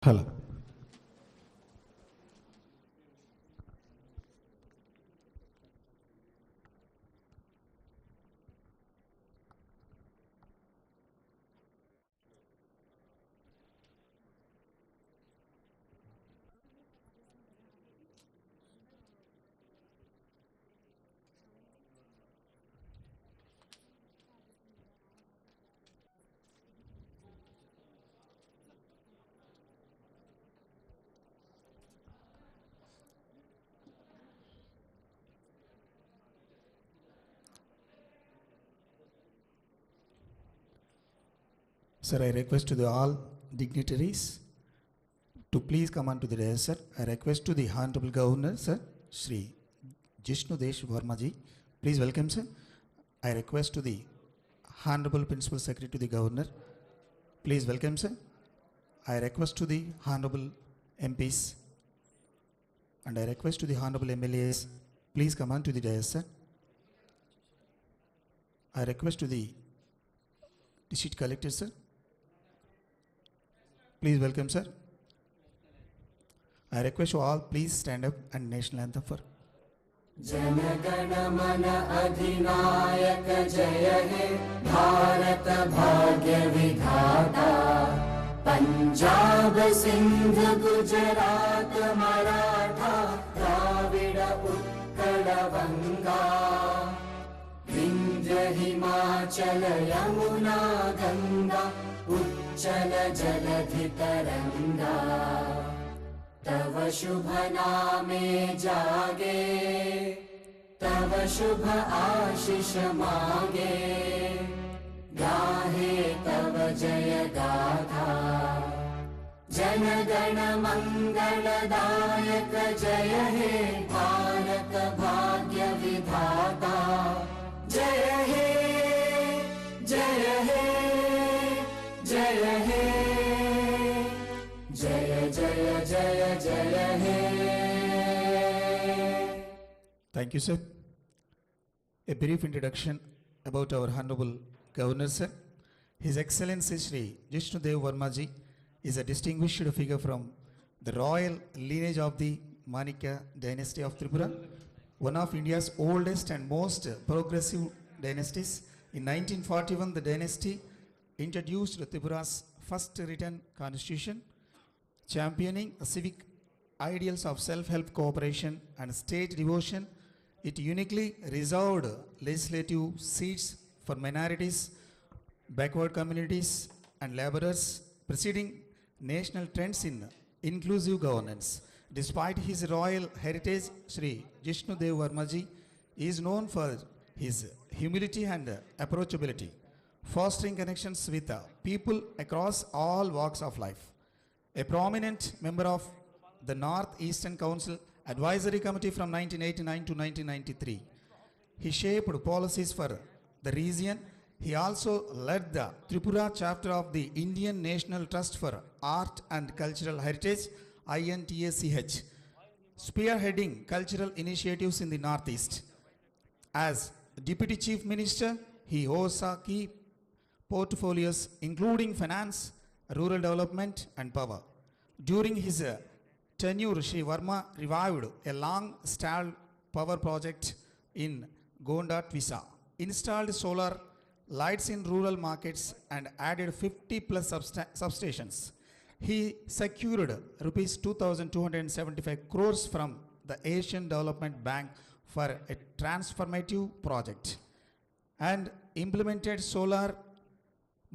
Hello. Sir, I request to the all dignitaries to please come on to the dais, sir. I request to the Honorable Governor, sir, Sri.Jishnu Varma ji. Please welcome, sir. I request to the Honorable Principal Secretary to the Governor. Please welcome, sir. I request to the Honorable MPs and I request to the Honorable MLAs. Please come on to the dais, sir. I request to the District Collector, sir. Please welcome, sir. I request you all please stand up and national anthem for जनगण मन अधिनायक जय हे भारत भाग्य विधाता पंजाब सिंध गुजरात मराठा द्राविड़ उत्कल बंगा विंध्य हिमाचल यमुना गंगा उच्चल जलधि तरंगा तव शुभ नामे जागे तव शुभ आशीष मागे गाहे तव जय गाथा जन गण मंगलदायक जय हे भारत भाग्य विधाता जय हे जय हे जय हे जय जय जय जय हे. Thank you, sir. A brief introduction about our Honorable Governor, sir. His Excellency Sri.Jishnu Varma ji is a distinguished figure from the royal lineage of the Manikya dynasty of Tripura, one of India's oldest and most progressive dynasties. In 1941, the dynasty introduced Tripura's first written constitution, championing civic ideals of self-help cooperation and state devotion. It uniquely reserved legislative seats for minorities, backward communities and laborers, preceding national trends in inclusive governance. Despite his royal heritage, Sri.Jishnu Varma ji is known for his humility and approachability, fostering connections with people across all walks of life. A prominent member of the North Eastern Council Advisory Committee from 1989 to 1993, he shaped policies for the region. He also led the Tripura chapter of the Indian National Trust for Art and Cultural Heritage, INTACH, spearheading cultural initiatives in the Northeast. As Deputy Chief Minister, he holds key portfolios including finance, rural development and power. During his tenure, Sri Varma revived a long-stalled power project in Gonda, Twisa, installed solar lights in rural markets and added 50 plus substations. He secured rupees 2,275 crores from the Asian Development Bank for a transformative project and implemented solar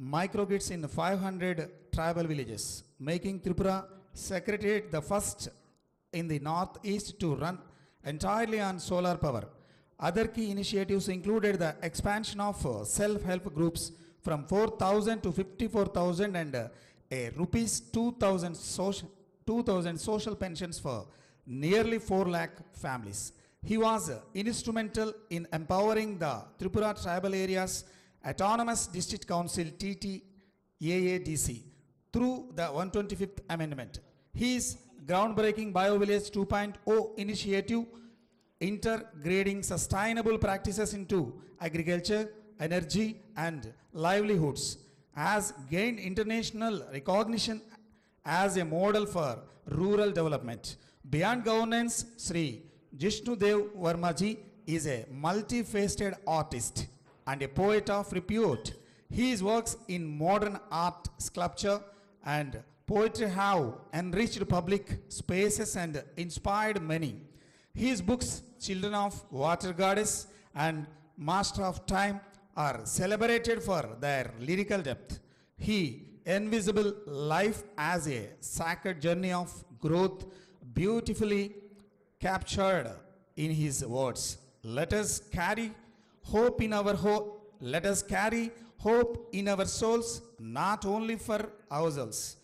microgrids in 500 tribal villages, making Tripura Secretariat the first in the Northeast to run entirely on solar power. Other key initiatives included the expansion of self-help groups from 4,000 to 54,000 and a rupees 2,000 social pensions for nearly 4 lakh families. He was instrumental in empowering the Tripura Tribal Areas Autonomous District Council TTAADC through the 125th Amendment. His groundbreaking BioVillage 2.0 initiative, integrating sustainable practices into agriculture, energy and livelihoods, has gained international recognition as a model for rural development. Beyond governance, Sri.Jishnu Varma ji is a multifaceted artist and a poet of repute. His works in modern art, sculpture, and poetry have enriched public spaces and inspired many. His books, Children of Water Goddess and Master of Time, are celebrated for their lyrical depth. He invisible life as a sacred journey of growth, beautifully captured in his words. Let us carry hope in our hope. Let us carry hope in our souls, not only for ourselves,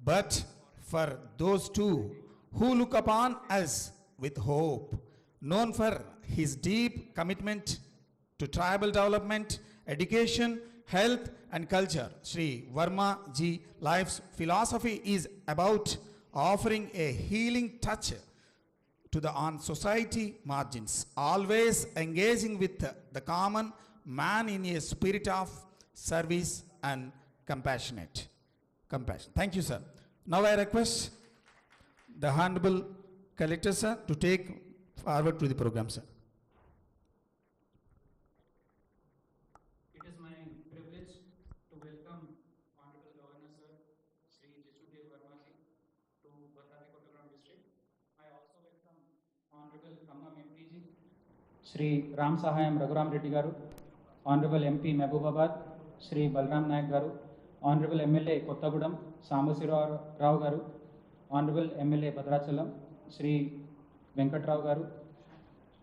but for those too who look upon us with hope. Known for his deep commitment to tribal development, education, health, and culture, Sri Varma ji life's philosophy is about offering a healing touch to the on society margins, always engaging with the common man in a spirit of service and compassion. Thank you, sir. Now I request the Hon'ble Collector, sir, to take forward to the program, sir. It is my privilege to welcome Honorable Governor Sir Sri.Jishnu Varma ji to Bhadradri Kothagudem district. I also welcome Honorable MP ji, Sri Ram Sahayam Raghuram Reddy Garu, Honorable MP Mehbubabad, Sri Balram Nayak Garu, Honorable MLA Kothagudem Sambasirao Rao Garu, Honorable MLA Bhadrachalam, Sri Venkatrao Garu.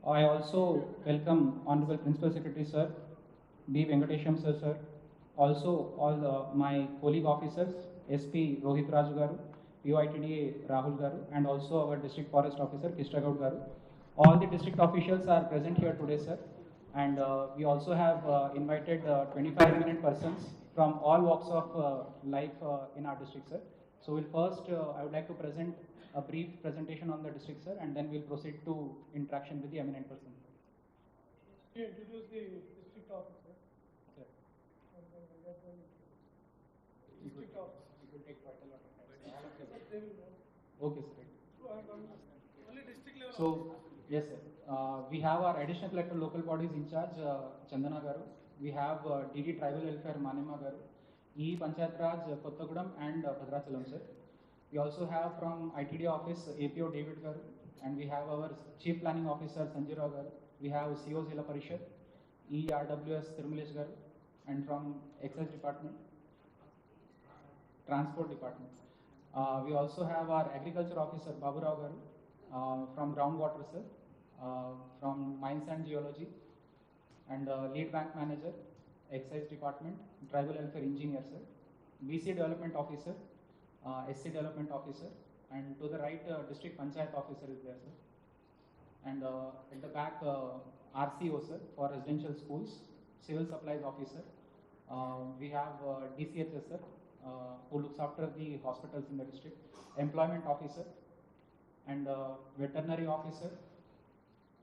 I also welcome Honorable Principal Secretary Sir, B. Venkatesham sir, also all my colleague officers, SP Rohit Raju Garu, POITDA Rahul Garu, and also our District Forest Officer Kishagaud Garu. All the district officials are present here today, sir, and we also have invited 25 eminent persons from all walks of life in our district, sir. So we'll first, I would like to present a brief presentation on the district, sir, and then we'll proceed to interaction with the eminent persons. You introduce the district officer. Sir. District officer. It will take quite a lot of time. All of them. They will know. Okay, sir. So only district level. So, yes, sir. We have our additional collector local bodies in charge, Chandana Garu. We have DD Tribal Welfare Manema Garu, E Panchayat Raj Kothagudem and Bhadrachalam, sir. We also have from ITD office APO David Garu, and we have our Chief Planning Officer Sanjay Rao Garu. We have CO Zilla Parishad, ERWS Tirumalesh Garu, and from Excise Department, Transport Department. We also have our Agriculture Officer Babu Rao Garu, from Groundwater, sir, from Mines and Geology, and Lead Bank Manager, Excise Department, Tribal Welfare Engineer, sir, BC Development Officer, SC Development Officer, and to the right, District Panchayat Officer is there, sir. And at the back, RCO, sir, for Residential Schools, Civil Supplies Officer. We have DCHS, sir, who looks after the hospitals in the district, Employment Officer, and Veterinary Officer,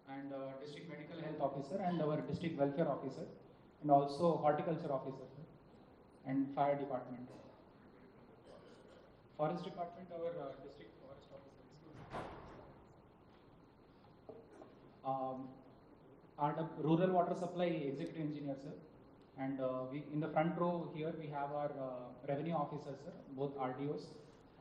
and District Medical Health Officer, and our District Welfare Officer, and also Horticulture Officer, sir, and Fire Department. Forest Department, our District Forest Officer. Our Rural Water Supply Executive Engineer, sir. And we in the front row here we have our revenue officers, sir, both RDOs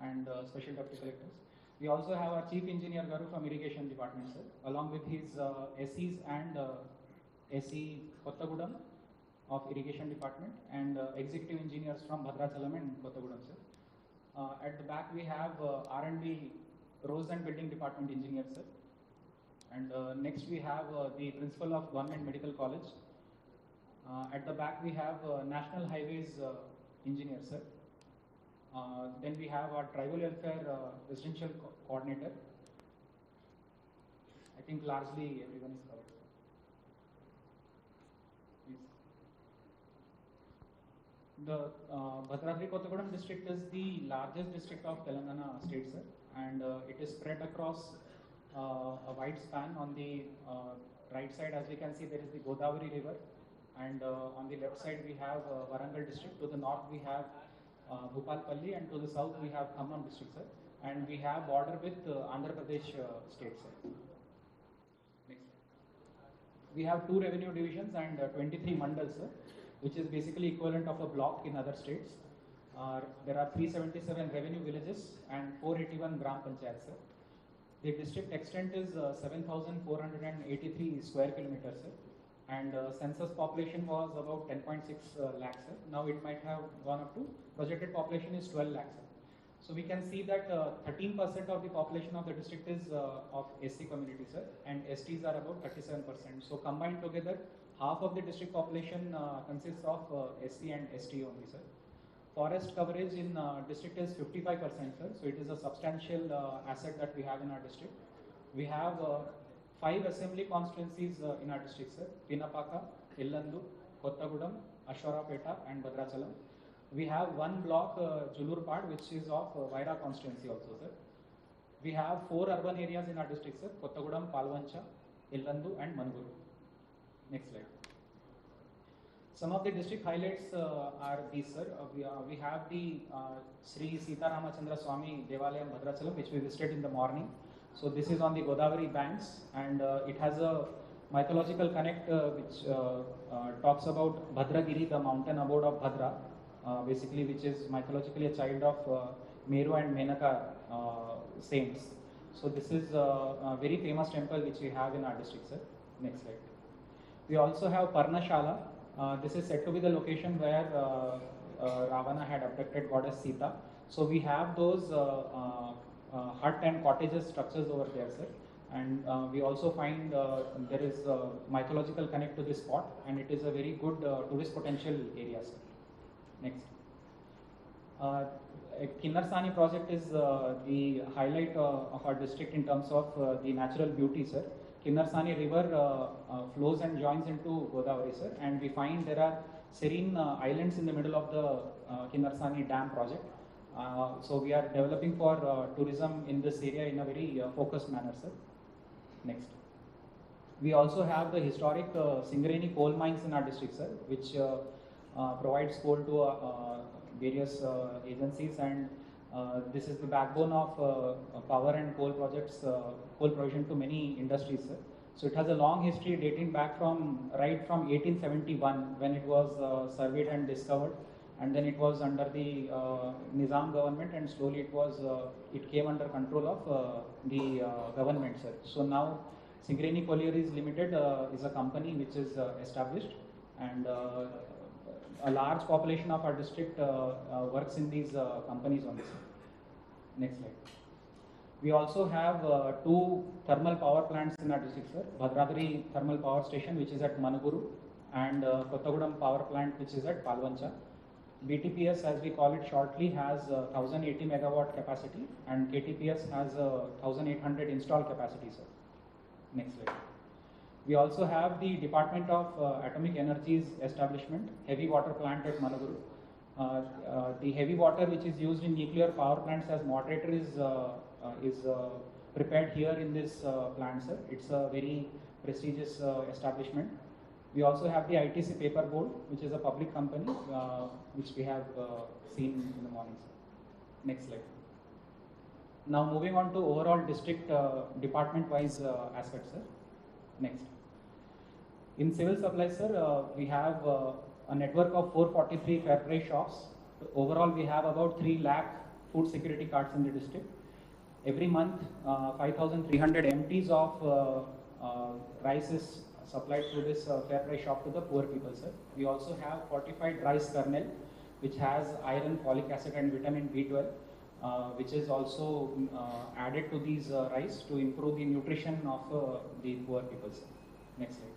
and special deputy collectors. We also have our Chief Engineer Garu from Irrigation Department, sir, along with his SEs and SE Kothagudem of Irrigation Department, and executive engineers from Bhadrachalam and Kothagudem, sir. At the back we have R&D Roads and Building Department Engineer, sir. And next we have the Principal of Government Medical College. At the back we have National Highways Engineer, sir. Then we have our Tribal Welfare Residential Coordinator. I think largely everyone is covered. The Bhadradri Kothagudem district is the largest district of Telangana state, sir, and it is spread across a wide span. On the right side, as we can see, there is the Godavari river, and on the left side we have Warangal district. To the north we have Bhupalpalli, and to the south we have Khammam district, sir. And we have border with Andhra Pradesh state, sir. Next. We have 2 revenue divisions and 23 mandals, sir, which is basically equivalent of a block in other states. There are 377 revenue villages and 481 gram panchayats, sir. The district extent is 7,483 square kilometers, sir. And census population was about 10.6 lakhs, sir. Now it might have gone up to, projected population is 12 lakhs, sir. So we can see that 13% of the population of the district is of SC community, sir, and STs are about 37%. So combined together, half of the district population consists of SC and ST only, sir. Forest coverage in district is 55%, sir. So it is a substantial asset that we have in our district. We have 5 assembly constituencies in our district, sir. Pinapaka, Illandu, Kothagudem, Ashwarapeta and Bhadrachalam. We have 1 block, Julurpad, which is of Vaira constituency also, sir. We have 4 urban areas in our district, sir. Kothagudem, Palvancha, Illandu and Manuguru. Next slide. Some of the district highlights are these, sir. We have the Sri Sita Ramachandra Swami Devalayam Bhadrachalam, which we visited in the morning. So this is on the Godavari banks, and it has a mythological connect which talks about Bhadragiri, the mountain abode of Bhadra, basically which is mythologically a child of Meru and Menaka saints. So this is a very famous temple which we have in our district, sir. Next slide. We also have Parnashala. This is said to be the location where Ravana had abducted goddess Sita. So we have those hut and cottages structures over there, sir. And we also find there is a mythological connect to this spot, and it is a very good tourist potential area, sir. Next. Kinnarsani project is the highlight of our district in terms of the natural beauty, sir. Kinnarsani river flows and joins into Godavari, sir, and we find there are serene islands in the middle of the Kinnarsani dam project. So we are developing for tourism in this area in a very focused manner, sir. Next. We also have the historic Singareni coal mines in our district, sir, which provides coal to various agencies, and this is the backbone of power and coal projects, coal provision to many industries, sir. So it has a long history dating back from 1871 when it was surveyed and discovered, and then it was under the Nizam government, and slowly it came under control of the government, sir. So now Singareni Collieries Limited is a company which is established, and a large population of our district works in these companies only, sir. Next slide. We also have 2 thermal power plants in our district, sir. Bhadradri Thermal Power Station, which is at Manuguru, and Kothagudem Power Plant, which is at Palvancha. BTPS, as we call it shortly, has 1080 megawatt capacity, and KTPS has 1800 installed capacity, sir. Next slide. We also have the Department of Atomic Energy's establishment, heavy water plant at Manuguru. The heavy water which is used in nuclear power plants as moderator is prepared here in this plant, sir. It's a very prestigious establishment. We also have the ITC Paper Board, which is a public company, which we have seen in the morning, sir. Next slide. Now moving on to overall district department-wise aspects, sir. Next. In civil supplies, sir, we have a network of 443 fair price shops. Overall, we have about 3 lakh food security cards in the district. Every month, 5,300 MTs of rice is supplied through this fair price shop to the poor people, sir. We also have fortified rice kernel, which has iron, folic acid and vitamin B12, which is also added to these rice to improve the nutrition of the poor people, sir. Next slide.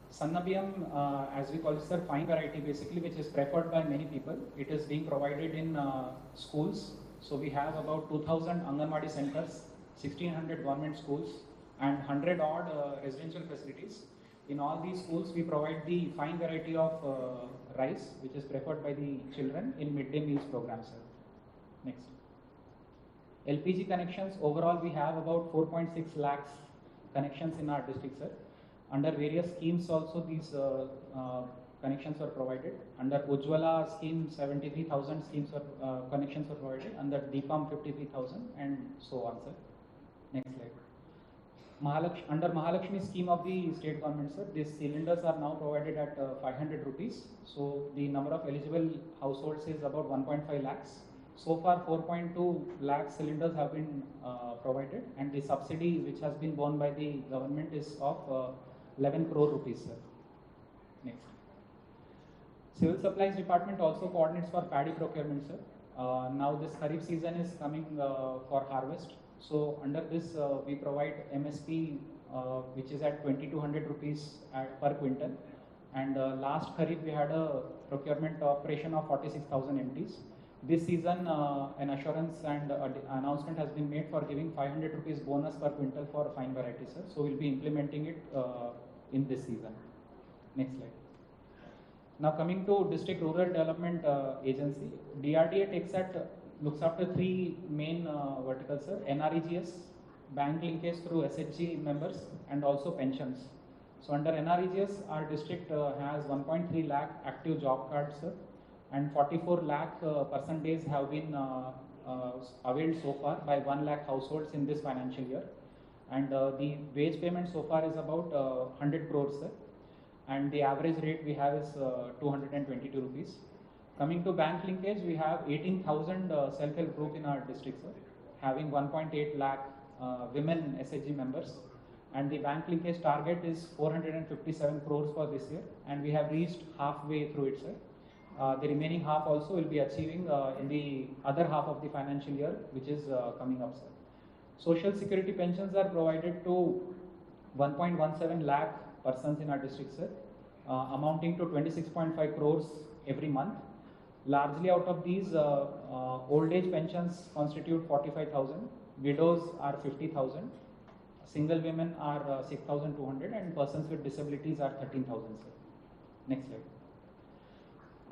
Sannabiyam, as we call it, sir, fine variety basically, which is preferred by many people. It is being provided in schools. So we have about 2,000 Anganwadi centers, 1,600 government schools, and 100 odd residential facilities. In all these schools, we provide the fine variety of rice, which is preferred by the children in midday meals program, sir. Next. LPG connections, overall we have about 4.6 lakhs connections in our district, sir. Under various schemes also, these connections were provided. Under Ujjwala scheme, 73,000 schemes were connections were provided. Under Deepam, 53,000, and so on, sir. Next slide. Under Mahalakshmi scheme of the state government, sir, these cylinders are now provided at 500 rupees. So the number of eligible households is about 1.5 lakhs. So far, 4.2 lakh cylinders have been provided, and the subsidy which has been borne by the government is of 11 crore rupees, sir. Next. Civil Supplies Department also coordinates for paddy procurement, sir. Now this Kharif season is coming for harvest. So under this, we provide MSP, which is at 2,200 rupees per quintal. And last Kharif, we had a procurement operation of 46,000 MTs. This season, an assurance and announcement has been made for giving 500 rupees bonus per quintal for fine varieties, sir. So we'll be implementing it in this season. Next slide. Now coming to District Rural Development Agency, DRDA looks after three main verticals, sir: NREGS, bank linkage through SHG members, and also pensions. So under NREGS, our district has 1.3 lakh active job cards, sir, and 44 lakh person days have been availed so far by 1 lakh households in this financial year. And the wage payment so far is about 100 crores, sir. And the average rate we have is 222 rupees. Coming to bank linkage, we have 18,000 self-help group in our district, sir, having 1.8 lakh women SHG members. And the bank linkage target is 457 crores for this year, and we have reached halfway through it, sir. The remaining half also will be achieving in the other half of the financial year, which is coming up, sir. Social security pensions are provided to 1.17 lakh persons in our district, sir, amounting to 26.5 crores every month. Largely out of these, old age pensions constitute 45,000, widows are 50,000, single women are 6,200, and persons with disabilities are 13,000, sir. Next slide.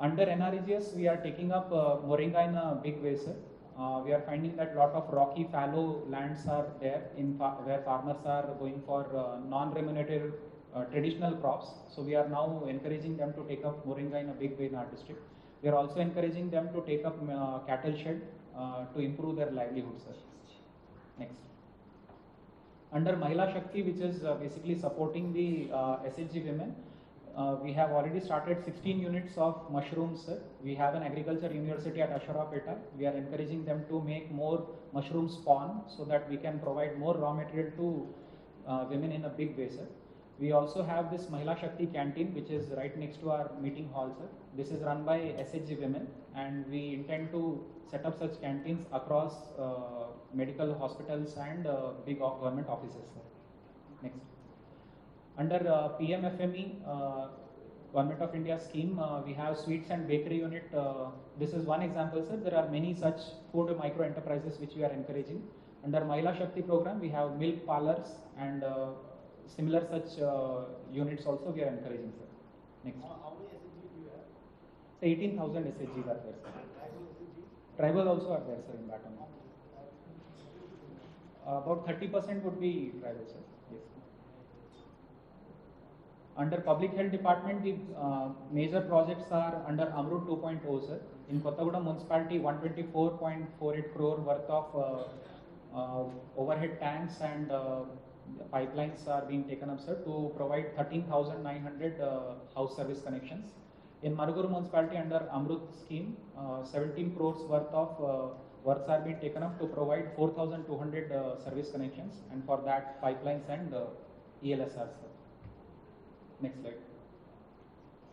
Under NREGS, we are taking up Moringa in a big way, sir. We are finding that a lot of rocky fallow lands are there where farmers are going for non-remunerative traditional crops. So we are now encouraging them to take up Moringa in a big way in our district. We are also encouraging them to take up cattle shed to improve their livelihood, sir. Next. Under Mahila Shakti, which is basically supporting the SHG women, we have already started 16 units of mushrooms, sir. We have an agriculture university at Asharapeta. We are encouraging them to make more mushroom spawn so that we can provide more raw material to women in a big way, sir. We also have this Mahila Shakti canteen, which is right next to our meeting hall, sir. This is run by SHG women, and we intend to set up such canteens across medical hospitals and big government offices, sir. Next. Under PMFME, Government of India scheme, we have sweets and bakery unit. This is one example, sir. There are many such food micro enterprises which we are encouraging. Under Mahila Shakti program, we have milk parlors and similar such units also we are encouraging, sir. Next. How many SHG do you have? 18,000 SHGs are there, sir. Tribal also are there, sir, in that amount. About 30% would be tribal, sir. Yes. Under Public Health Department, the major projects are under Amrut 2.0, sir. In Kothagudem Municipality, 124.48 crore worth of overhead tanks and pipelines are being taken up, sir, to provide 13,900 house service connections. In Maruguru Municipality, under Amrut scheme, 17 crores worth of works are being taken up to provide 4,200 service connections, and for that pipelines and ELSR, sir. Next slide.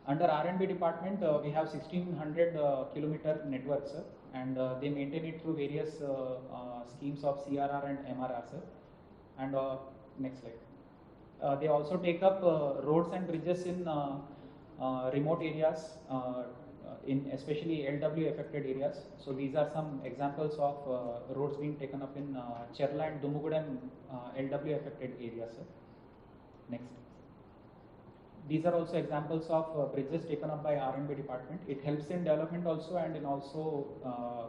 Under R&B department, we have 1,600 kilometer network, sir, and they maintain it through various schemes of CRR and MRR, sir. And next slide. They also take up roads and bridges in remote areas, in especially LW affected areas. So these are some examples of roads being taken up in Cherla and Dumugudem LW affected areas, sir. Next. These are also examples of bridges taken up by R&B department. It helps in development also and in also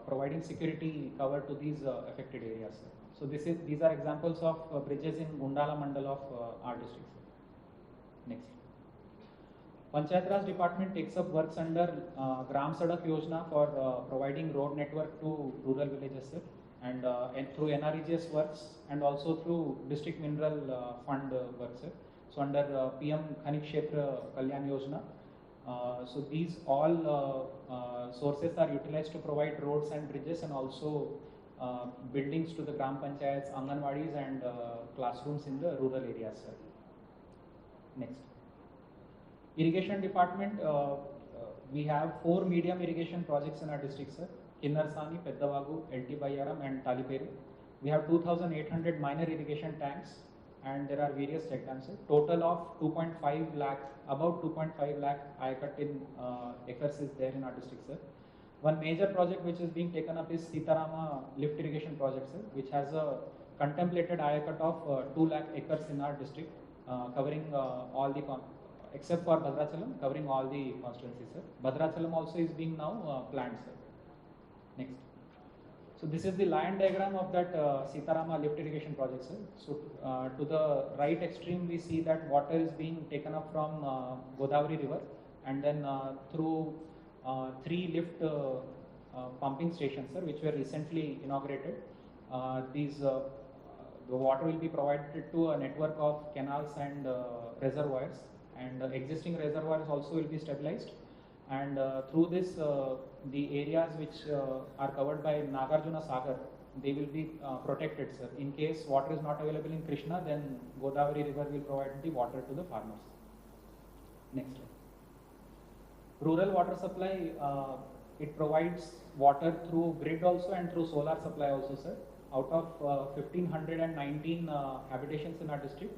providing security cover to these affected areas, sir. So these are examples of bridges in Gundala Mandal of our district, sir. Next. Panchayat Raj Department takes up works under Gram Sadak Yojana for providing road network to rural villages, sir, and through NREGS works and also through District Mineral Fund works, sir. So under PM Khanik Kshetra Kalyan Yojana, so these all sources are utilized to provide roads and bridges and also buildings to the Gram Panchayats, Anganwadis and classrooms in the rural areas, sir. Next. Irrigation department, we have 4 medium irrigation projects in our district, sir. Kinnarsani, Peddavagu, LT Bayaram and Taliperi. We have 2,800 minor irrigation tanks and there are various check dams, sir. Total of 2.5 lakh, about 2.5 lakh ayakat in acres is there in our district, sir. One major project which is being taken up is Sitarama lift irrigation project, sir, which has a contemplated ayakat of 2 lakh acres in our district, covering all the except for Bhadrachalam, covering all the constituencies, sir. Bhadrachalam also is being now planned, sir. Next. So this is the line diagram of that Sitarama lift irrigation project, sir. So to the right extreme, we see that water is being taken up from Godavari river and then through 3 lift pumping stations, sir, which were recently inaugurated. The water will be provided to a network of canals and reservoirs, and existing reservoirs also will be stabilized. And through this, the areas which are covered by Nagarjuna Sagar, they will be protected, sir. In case water is not available in Krishna, then Godavari river will provide the water to the farmers. Next slide. Rural water supply, it provides water through grid also and through solar supply also, sir. Out of 1,519 habitations in our district,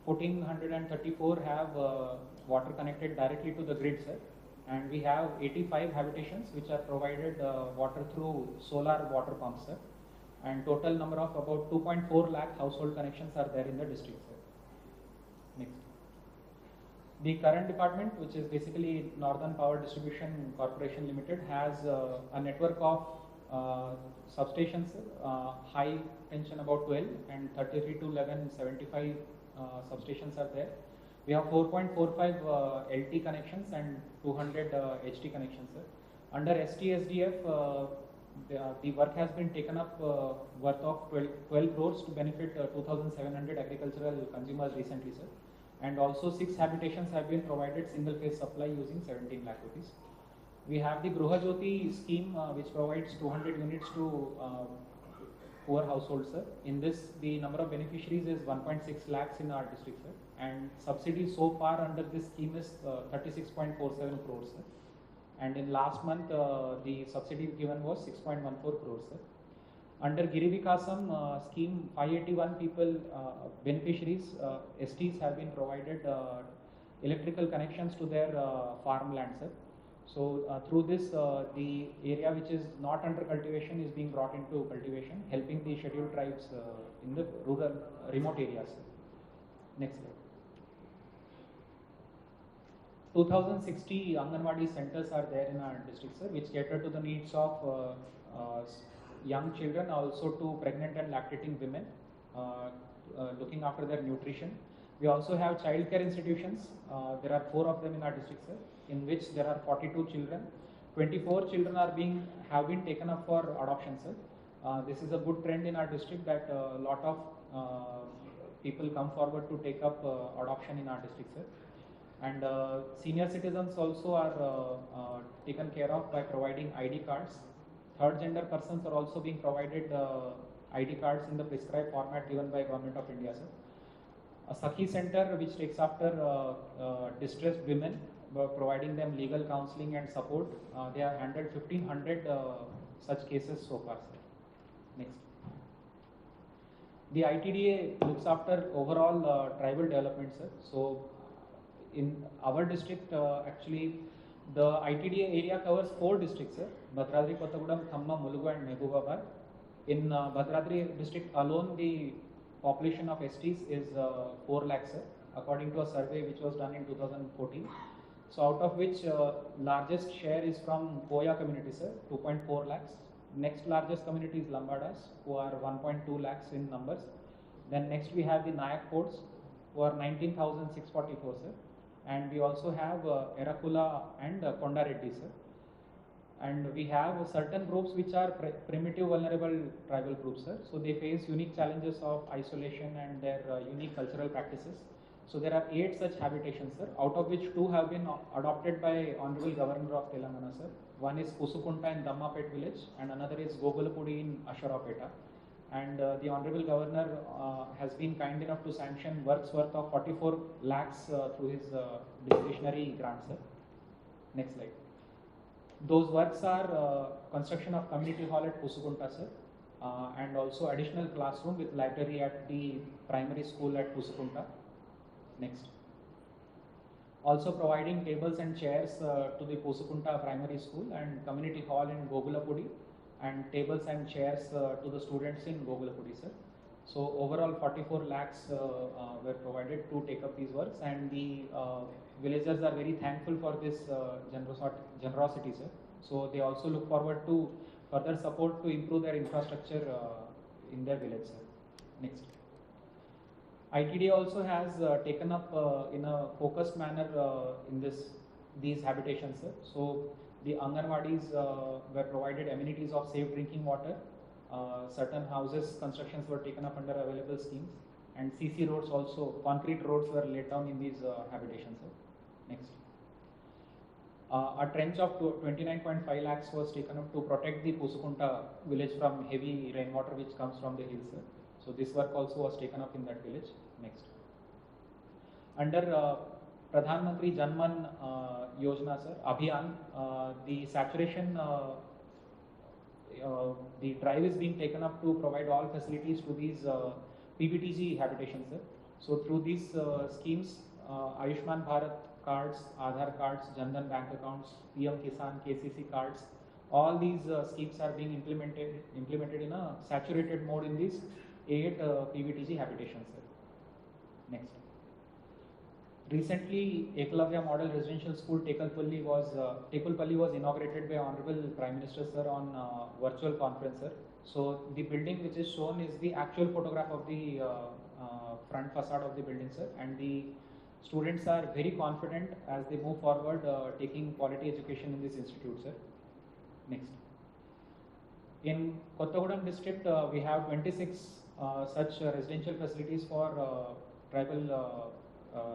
1,434 have water connected directly to the grid, sir. And we have 85 habitations which are provided water through solar water pumps, sir. And total number of about 2.4 lakh household connections are there in the district, sir. Next. The current department, which is basically Northern Power Distribution Corporation Limited, has a network of substations, high tension about 12 and 33 to 11, 75 substations are there. We have 4.45 LT connections and 200 HT connections, sir. Under STSDF, the work has been taken up worth of 12 crores to benefit 2,700 agricultural consumers recently, sir. And also 6 habitations have been provided single phase supply using 17 lakh rupees. We have the Gruha Jyoti scheme which provides 200 units to poor households, sir. In this, the number of beneficiaries is 1.6 lakhs in our district, sir. And subsidy so far under this scheme is 36.47 crores, sir. And in last month, the subsidy given was 6.14 crores, sir. Under Giri Vikasam scheme, 581 people, beneficiaries, STs have been provided electrical connections to their farmland, sir. So through this, the area which is not under cultivation is being brought into cultivation, helping the scheduled tribes in the rural, remote areas, sir. Next slide. 2,060 Anganwadi centers are there in our district, sir, which cater to the needs of young children, also to pregnant and lactating women, looking after their nutrition. We also have childcare institutions. There are 4 of them in our district, sir, in which there are 42 children. 24 children have been taken up for adoption, sir. This is a good trend in our district that a lot of people come forward to take up adoption in our district, sir. And senior citizens also are taken care of by providing ID cards. Third gender persons are also being provided ID cards in the prescribed format given by Government of India, sir. A Sakhi center which takes after distressed women, providing them legal counseling and support. They have handled 1,500 such cases so far, sir. Next. The ITDA looks after overall tribal development, sir. So in our district, actually, the ITDA area covers 4 districts, sir. Bhadradri, Kothagudem, Khamma, Mulugu and Mehbubabad. In Bhadradri district alone, the population of STs is 4 lakhs, sir, according to a survey which was done in 2014. So out of which largest share is from Koya community, sir, 2.4 lakhs. Next largest community is Lambadas, who are 1.2 lakhs in numbers. Then next we have the Nayak Forts, who are 19,644, sir. and we also have Erakula and Kondareddy, sir. And we have certain groups which are primitive vulnerable tribal groups, sir. So they face unique challenges of isolation and their unique cultural practices. So there are 8 such habitations, sir, out of which 2 have been adopted by Honorable Governor of Telangana, sir. One is Pusukunta in Dammapet village and another is Gogulapudi in Asharapeta. And the Honorable Governor has been kind enough to sanction works worth of 44 lakhs through his discretionary grant, sir. Next slide. Those works are construction of community hall at Pusukunta, sir, and also additional classroom with library at the primary school at Pusukunta. Next. Also providing tables and chairs to the Pusukunta primary school and community hall in Gogulapudi, and tables and chairs to the students in Gogulapudi, sir. So overall 44 lakhs were provided to take up these works, and the villagers are very thankful for this generosity, sir. So they also look forward to further support to improve their infrastructure in their village, sir. Next. ITDA also has taken up in a focused manner in these habitations, sir. So the Anganwadis were provided amenities of safe drinking water. Certain houses constructions were taken up under available schemes, and CC roads also, concrete roads were laid down in these habitations, sir. Next. A trench of 29.5 lakhs was taken up to protect the Pusukunta village from heavy rainwater which comes from the hills, sir. So this work also was taken up in that village. Next. Under Pradhan Mantri Janman Yojana, sir, Abhiyan, the saturation, the drive is being taken up to provide all facilities to these PBTG habitations, sir. So through these schemes, Ayushman Bharat cards, Aadhaar cards, Jandan bank accounts, PM Kisan, KCC cards, all these schemes are being implemented in a saturated mode in these 8 PBTG habitations, sir. Next. Recently, Eklavya Model Residential School Tekalpalli was inaugurated by Honorable Prime Minister, sir, on virtual conference, sir. So the building which is shown is the actual photograph of the front facade of the building, sir, and the students are very confident as they move forward taking quality education in this institute, sir. Next. In Kothagudem district, we have 26 such residential facilities for tribal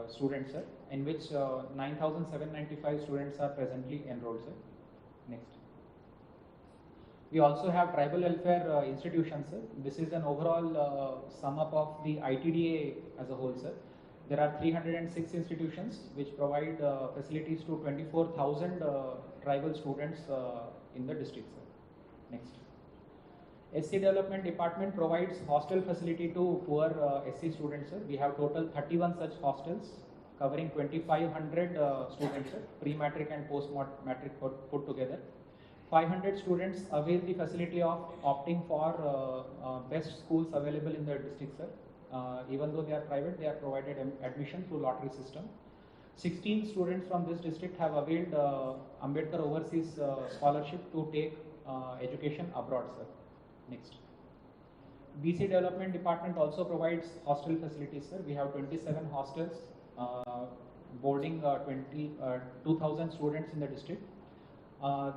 students, sir, in which 9,795 students are presently enrolled, sir. Next. We also have tribal welfare institutions, sir. This is an overall sum up of the ITDA as a whole, sir. There are 306 institutions which provide facilities to 24,000 tribal students in the district, sir. Next. SC Development Department provides hostel facility to poor SC students, sir. We have total 31 such hostels covering 2,500 students, sir, pre-matric and post-matric put together. 500 students avail the facility of opting for best schools available in the district, sir. Even though they are private, they are provided admission through lottery system. 16 students from this district have availed Ambedkar Overseas Scholarship to take education abroad, sir. Next. BC Development Department also provides hostel facilities, sir. We have 27 hostels boarding 2,000 students in the district.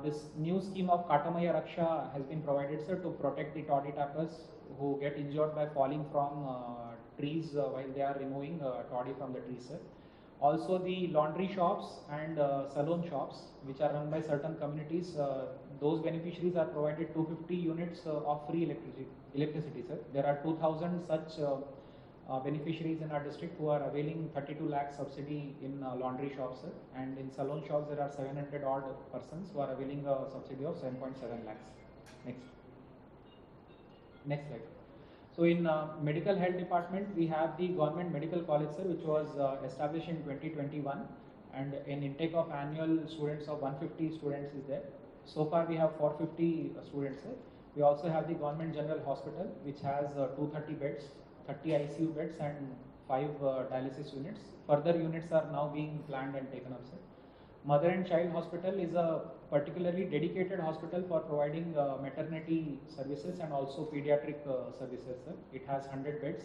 This new scheme of Katamaya Raksha has been provided, sir, to protect the toddy tappers who get injured by falling from trees while they are removing toddy from the trees, sir. Also the laundry shops and salon shops which are run by certain communities, those beneficiaries are provided 250 units of free electricity, sir. There are 2,000 such beneficiaries in our district who are availing 32 lakh subsidy in laundry shops, sir. And in salon shops there are 700 odd persons who are availing a subsidy of 7.7 lakhs. Next. Next slide. So in medical health department, we have the government medical college, sir, which was established in 2021, and an intake of annual students of 150 students is there. So far we have 450 students, sir. We also have the government general hospital, which has 230 beds, 30 ICU beds and 5 dialysis units. Further units are now being planned and taken up, sir. Mother and Child Hospital is a particularly dedicated hospital for providing maternity services and also pediatric services, sir. It has 100 beds.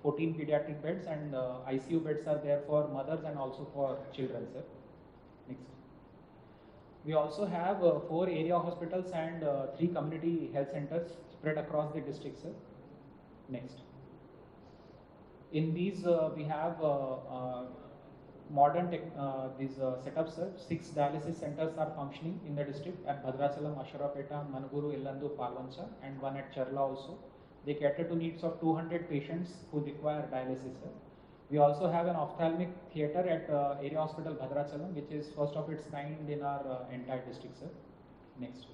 14 pediatric beds, and ICU beds are there for mothers and also for children, sir. Next. We also have 4 area hospitals and 3 community health centers spread across the district, sir. Next. In these, we have modern setups, sir. 6 dialysis centers are functioning in the district at Bhadrachalam, Asharapeta, Manuguru, Illandu, Palvancha, and one at Charla also. They cater to needs of 200 patients who require dialysis, sir. We also have an ophthalmic theatre at Area Hospital Bhadrachalam, which is first of its kind in our entire district, sir. Next.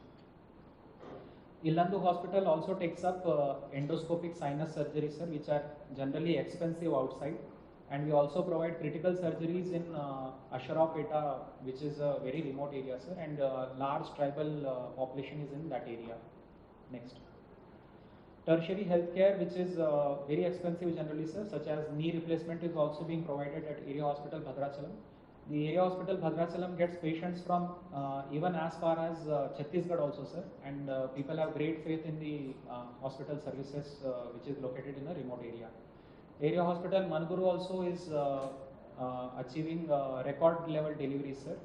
Illandu Hospital also takes up endoscopic sinus surgery, sir, which are generally expensive outside. And we also provide critical surgeries in Asharapeta, which is a very remote area, sir, and large tribal population is in that area. Next. Tertiary healthcare, which is very expensive generally, sir, such as knee replacement is also being provided at Area Hospital Bhadrachalam. The Area Hospital Bhadrachalam gets patients from even as far as Chhattisgarh also, sir, and people have great faith in the hospital services which is located in a remote area. Area Hospital Manuguru also is achieving record level deliveries, sir.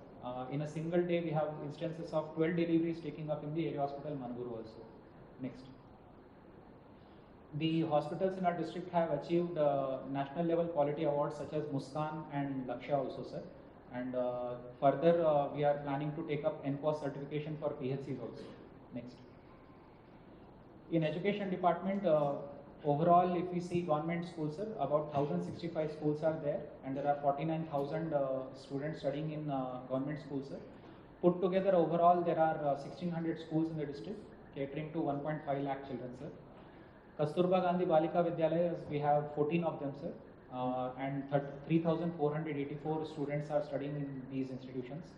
In a single day, we have instances of 12 deliveries taking up in the Area Hospital Manuguru also. Next. The hospitals in our district have achieved national level quality awards such as Muskan and Lakshya also, sir. And further, we are planning to take up NQAS certification for PHCs also. Next. In education department, overall, if we see government schools, sir, about 1065 schools are there, and there are 49,000 students studying in government schools, sir. Put together, overall, there are 1600 schools in the district, catering to 1.5 lakh children, sir. Kasturba Gandhi Balika Vidyalayas, we have 14 of them, sir, and 3,484 students are studying in these institutions.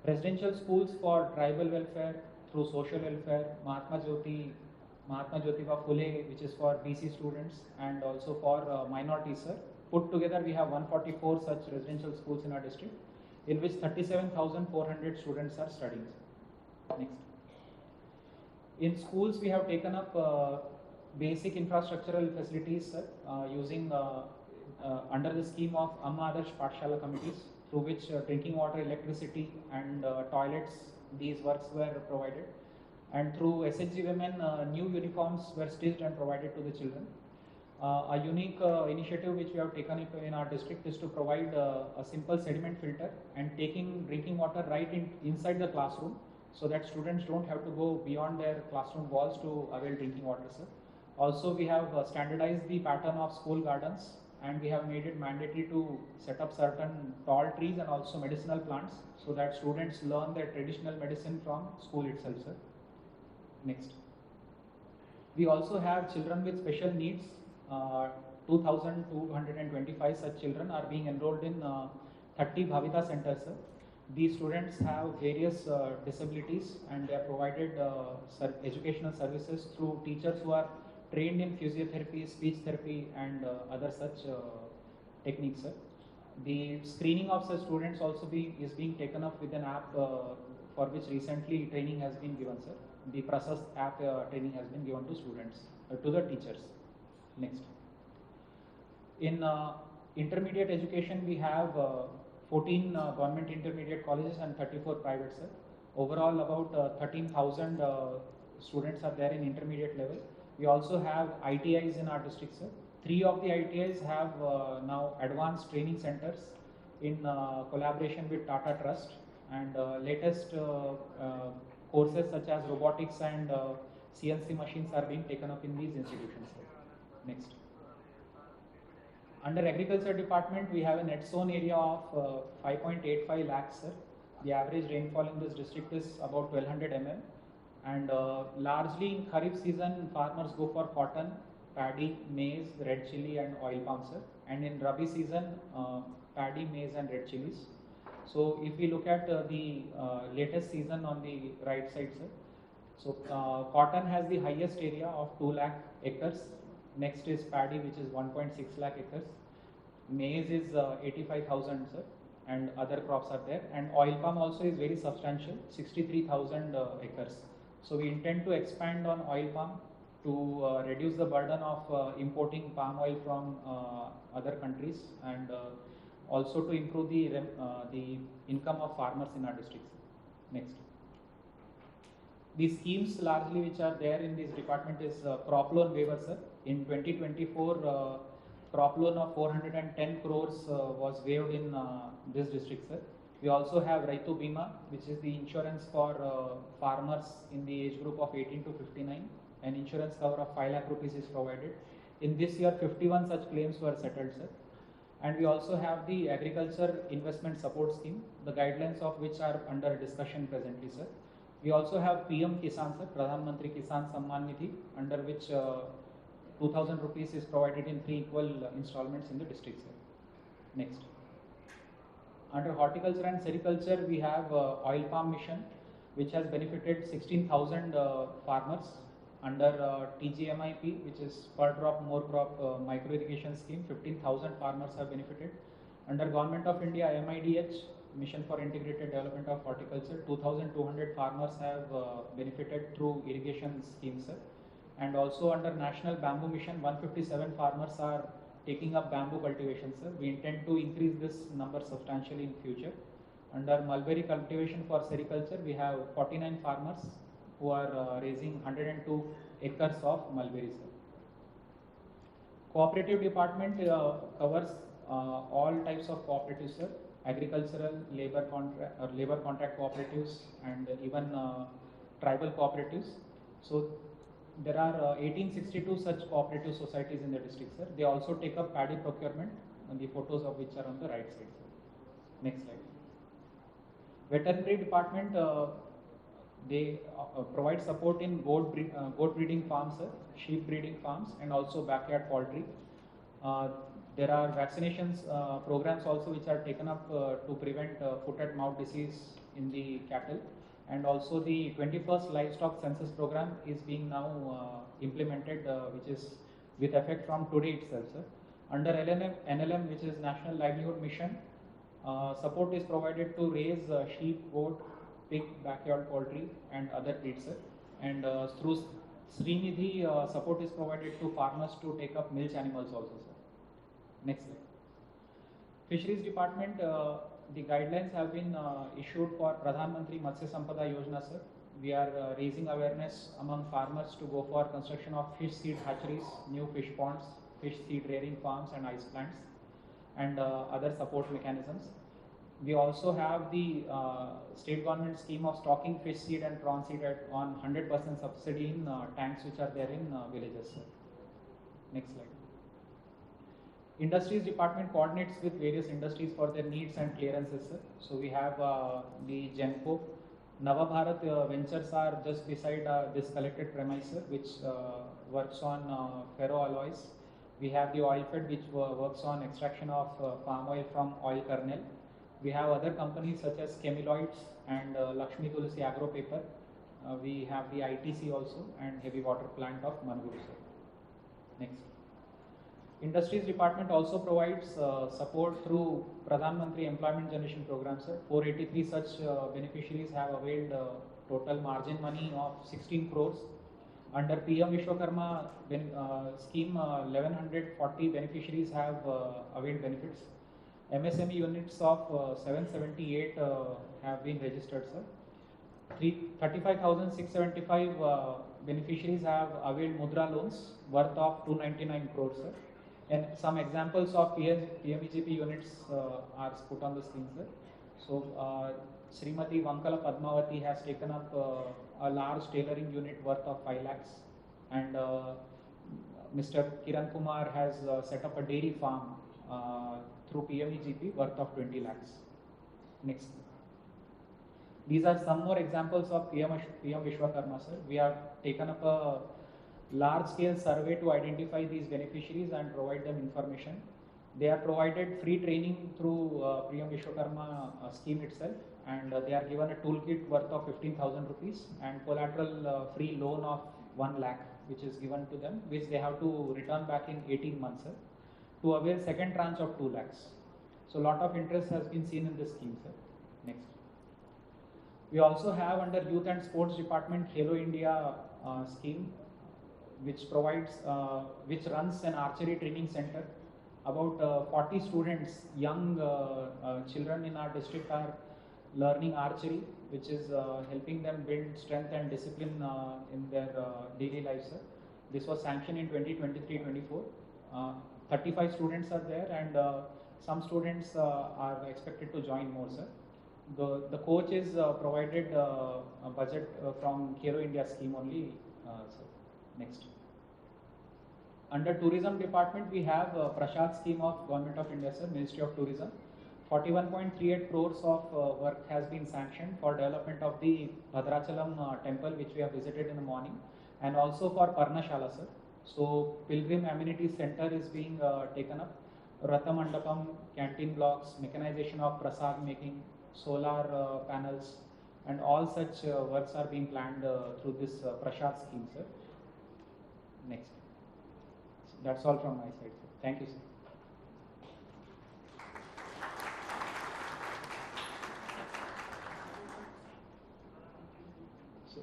Residential schools for tribal welfare, through social welfare, Mahatma Jyotiba Phule, which is for BC students, and also for minorities, sir. Put together, we have 144 such residential schools in our district, in which 37,400 students are studying. Next. In schools, we have taken up basic infrastructural facilities, sir, using under the scheme of Amma Adarsh Pathshala committees, through which drinking water, electricity, and toilets, these works were provided. And through SHG women, new uniforms were stitched and provided to the children. A unique initiative which we have taken up in our district is to provide a simple sediment filter and taking drinking water right inside the classroom, so that students don't have to go beyond their classroom walls to avail drinking water, sir. Also, we have standardized the pattern of school gardens, and we have made it mandatory to set up certain tall trees and also medicinal plants, so that students learn their traditional medicine from school itself, sir. Next. We also have children with special needs. 2,225 such children are being enrolled in 30 Bhavita centers, sir. These students have various disabilities, and they are provided educational services through teachers who are trained in physiotherapy, speech therapy, and other such techniques, sir. The screening of such students also is being taken up with an app for which recently training has been given, sir. The Prasast app training has been given to students, to the teachers. Next. In intermediate education, we have 14 government intermediate colleges and 34 private, sir. Overall, about 13,000 students are there in intermediate level. We also have ITIs in our district, sir. 3 of the ITIs have now advanced training centers in collaboration with Tata Trust, and latest courses such as robotics and CNC machines are being taken up in these institutions, sir. Next. Under agriculture department, we have a net sown area of 5.85 lakhs, sir. The average rainfall in this district is about 1200 mm. And largely in Kharif season, farmers go for cotton, paddy, maize, red chili, and oil palm, sir. And in Rabi season, paddy, maize, and red chilies. So if we look at the latest season on the right side, sir. So cotton has the highest area of 2 lakh acres. Next is paddy, which is 1.6 lakh acres. Maize is 85,000, sir, and other crops are there. And oil palm also is very substantial, 63,000 acres. So we intend to expand on oil palm to reduce the burden of importing palm oil from other countries, and also to improve the income of farmers in our districts. Next. The schemes largely which are there in this department is crop loan waiver, sir. In 2024, crop loan of 410 crores was waived in this district, sir. We also have Raitu Bima, which is the insurance for farmers in the age group of 18 to 59. An insurance cover of 5 lakh rupees is provided. In this year, 51 such claims were settled, sir. And we also have the Agriculture Investment Support Scheme, the guidelines of which are under discussion presently, sir. We also have PM Kisan, sir, Pradhan Mantri Kisan Samman Nidhi, under which 2000 rupees is provided in 3 equal installments in the district, sir. Next. Under horticulture and sericulture, we have oil palm mission, which has benefited 16,000 farmers under TGMIP, which is per drop more crop micro irrigation scheme. 15,000 farmers have benefited. Under Government of India MIDH, Mission for Integrated Development of Horticulture, 2,200 farmers have benefited through irrigation schemes, sir. And also under National Bamboo Mission, 157 farmers are taking up bamboo cultivation, sir. We intend to increase this number substantially in future. Under mulberry cultivation for sericulture, we have 49 farmers who are raising 102 acres of mulberries, sir. Cooperative department covers all types of cooperatives, sir. Agricultural, labor contract cooperatives, and even tribal cooperatives. So there are 1862 such cooperative societies in the district, sir. They also take up paddy procurement, and the photos of which are on the right side, sir. Next slide. Veterinary department, they provide support in goat breeding farms, sir, sheep breeding farms, and also backyard poultry. There are vaccinations programs also which are taken up to prevent foot and mouth disease in the cattle, and also the 21st livestock census program is being now implemented, which is with effect from today itself, sir. Under NLM, which is National Livelihood Mission, support is provided to raise sheep, goat, pig, backyard poultry, and other breeds, sir. And through Srinidhi, support is provided to farmers to take up milch animals also, sir. Next slide. Fisheries department, the guidelines have been issued for Pradhan Mantri Matsya Sampada Yojana, sir. We are raising awareness among farmers to go for construction of fish seed hatcheries, new fish ponds, fish seed rearing farms, and ice plants, and other support mechanisms. We also have the state government scheme of stocking fish seed and prawn seed on 100% subsidy in tanks which are there in villages, sir. Next slide. Industries department coordinates with various industries for their needs and clearances, sir. So we have the Genco. Nava Bharat Ventures are just beside this collected premise, sir, which works on ferroalloys. We have the Oilfed, which works on extraction of palm oil from oil kernel. We have other companies such as Chemiloids and Lakshmi Tulsi Agro Paper. We have the ITC also, and heavy water plant of Mangalore, sir. Next. Industries department also provides support through Pradhan Mantri Employment Generation Program, sir. 483 such beneficiaries have availed total margin money of 16 crores. Under PM Vishwakarma scheme, 1140 beneficiaries have availed benefits. MSME units of 778 have been registered, sir. 35,675 beneficiaries have availed Mudra loans worth of 299 crores, sir. And some examples of PMEGP units are put on the screen, sir. So, Srimati Vankala Padmavati has taken up a large tailoring unit worth of 5 lakhs, and Mr. Kiran Kumar has set up a dairy farm through PMEGP worth of 20 lakhs. Next. These are some more examples of PM Vishwakarma, sir. We have taken up a large-scale survey to identify these beneficiaries and provide them information. They are provided free training through PM Vishwakarma scheme itself, and they are given a toolkit worth of 15,000 rupees and collateral free loan of 1 lakh, which is given to them, which they have to return back in 18 months, sir, to avail second tranche of 2 lakhs. So, lot of interest has been seen in this scheme, sir. Next. We also have under Youth and Sports Department Khelo India scheme. which runs an archery training center. About 40 students, young children in our district are learning archery, which is helping them build strength and discipline in their daily life, sir. This was sanctioned in 2023-24. 35 students are there, and some students are expected to join more, sir. The coach is provided a budget from Hero India scheme only, sir. Next. Under tourism department, we have Prashad scheme of Government of India, sir, Ministry of Tourism. 41.38 crores of work has been sanctioned for development of the Bhadrachalam temple, which we have visited in the morning, and also for Parnashala, sir. So Pilgrim Amenity Center is being taken up. Ratha Mandapam, canteen blocks, mechanization of prasad making, solar panels, and all such works are being planned through this Prashad scheme, sir. Next. That's all from my side, sir. Thank you, sir. So,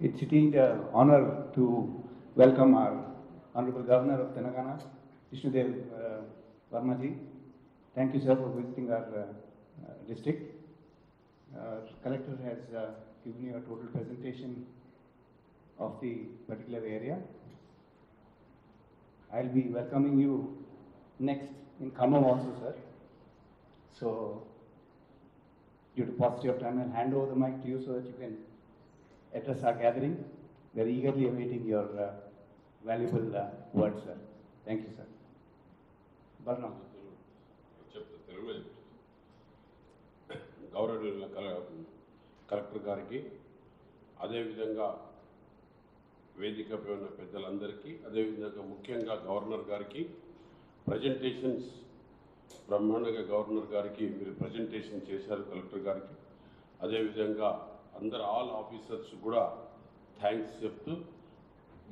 it's indeed an honor to welcome our Honorable Governor of Telangana, Sri.Jishnu Varma ji. Thank you, sir, for visiting our district. Collector has given you a total presentation of the particular area. I'll be welcoming you next in Khammam also, sir. So, due to paucity of time, I'll hand over the mic to you so that you can address our gathering. We are eagerly awaiting your valuable words, sir. Thank you, sir. Varma. గౌరవనీయుల collector గారికి, అదేవిధంగా వేదికపై ఉన్న పెద్దలందరికీ, అదేవిధంగా ముఖ్యంగా governor గారికి presentations బ్రహ్మాండంగా గవర్నర్ గారికి మీరు ప్రజెంటేషన్ చేశారు కలెక్టర్ గారికి. అదేవిధంగా ఆల్ ఆఫీసర్స్ కూడా థ్యాంక్స్ చెప్తూ,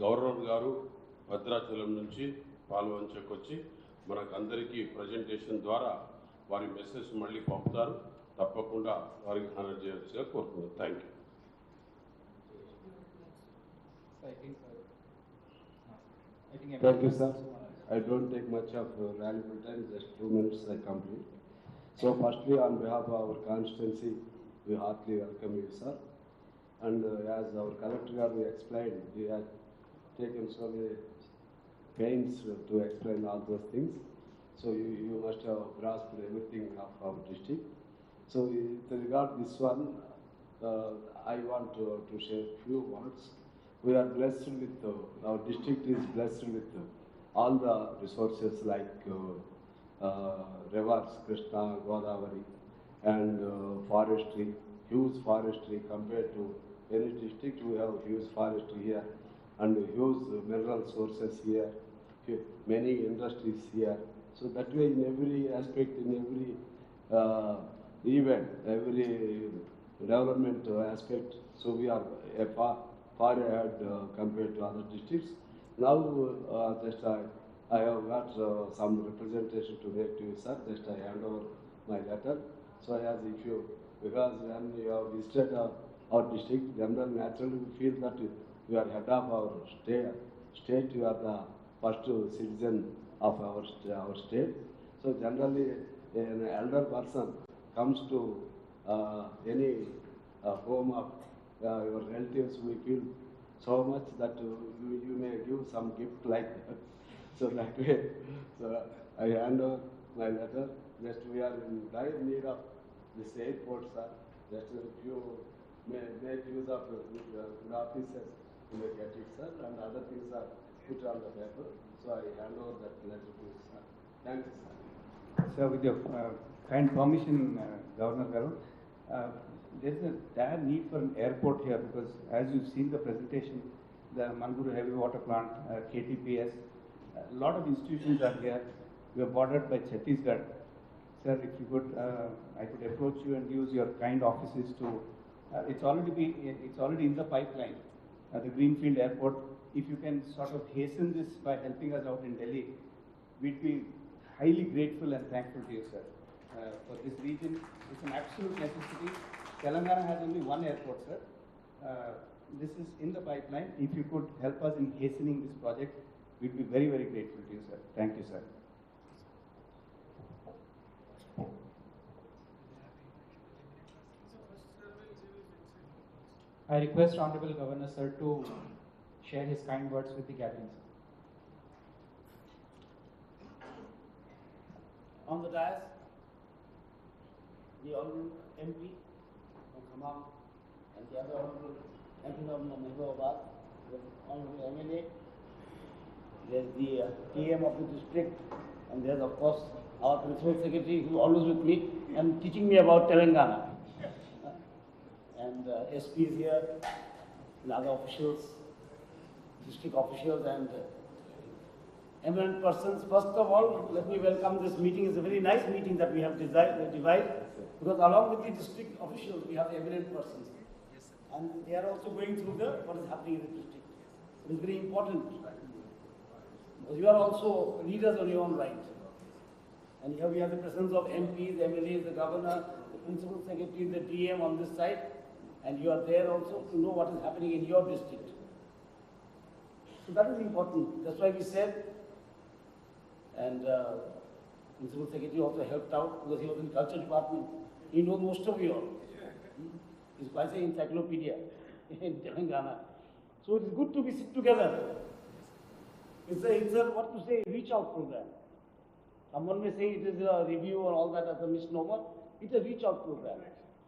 గవర్నర్ గారు భద్రాచలం నుంచి పాల్వంచకు వచ్చి మనకందరికీ ప్రజెంటేషన్ ద్వారా వారి మెసేజ్ మళ్ళీ పంపుతారు. తప్పకుండా వారికి హానర్ చేయాల్సిగా కోరుతున్నాను. Thank you. Thank you, sir. I don't take much of valuable time, just 2 minutes I complete. So firstly, on behalf of our constituency, we heartily welcome you, sir. And as our collector explained, we have taken so many pains to explain all those things. So you must have grasped everything of our district. So with regard to this one, I want to share few words. We are blessed with, our district is blessed with all the resources like rivers, Krishna, Godavari, and forestry, huge forestry compared to any district. We have huge forestry here and huge mineral sources here, many industries here. So that way in every aspect, in every event, every development aspect, so we are far ahead compared to other districts. Now, just I have got some representation to make to you, sir. Just I hand over my letter. So as if you, because when you have visited our district, generally naturally we feel that you are head of our state, you are the first citizen of our state. So generally an elder person comes to any home of your relatives, we feel so much that you may give some gift like that. So that way, so I hand over my letter. Just we are in dire need of this airport, sir. Just if you may make use of the offices, you may get it, sir, and other things are put on the paper. So I hand over that letter to you, sir. Thank you, sir. Sir, with your kind permission, Governor Garu, there is a dire need for an airport here because as you've seen the presentation, the Mangalore Heavy Water Plant, KTPS, a lot of institutions are here. We are bordered by Chhattisgarh. Sir, if you could, I could approach you and use your kind offices to, it's already in the pipeline, the Greenfield Airport. If you can sort of hasten this by helping us out in Delhi, we'd be highly grateful and thankful to you, sir. for this region. It's an absolute necessity. Telangana has only one airport, sir. This is in the pipeline. If you could help us in hastening this project, we'd be very, very grateful to you, sir. Thank you, sir. I request Honorable Governor Sir to share his kind words with the gathering. On the dais, the Honorable MP from Khammam and the other Honorable MP from Mahbubabad, the Honorable MLA, there's the PM of the district, and there's of course our Principal Secretary who is always with me and teaching me about Telangana. And SP is here, and other officials, district officials and eminent persons. First of all, let me welcome this meeting. It's a very nice meeting that we have devised, because along with the district officials, we have eminent persons. And they are also going through what is happening in the district. It is very important, because you are also leaders on your own right. And here we have the presence of MPs, MLAs, the governor, the principal secretary, the DM on this side, and you are there also to know what is happening in your district. So that is important. That's why we said, and Principal Secretary also helped out because he was in Culture Department. He knows most of you all. He's quite an encyclopedia in Telangana. So it is good to be sit together. It's a what to say, reach out program. Someone may say it is a review or all that as a misnomer. It's a reach out program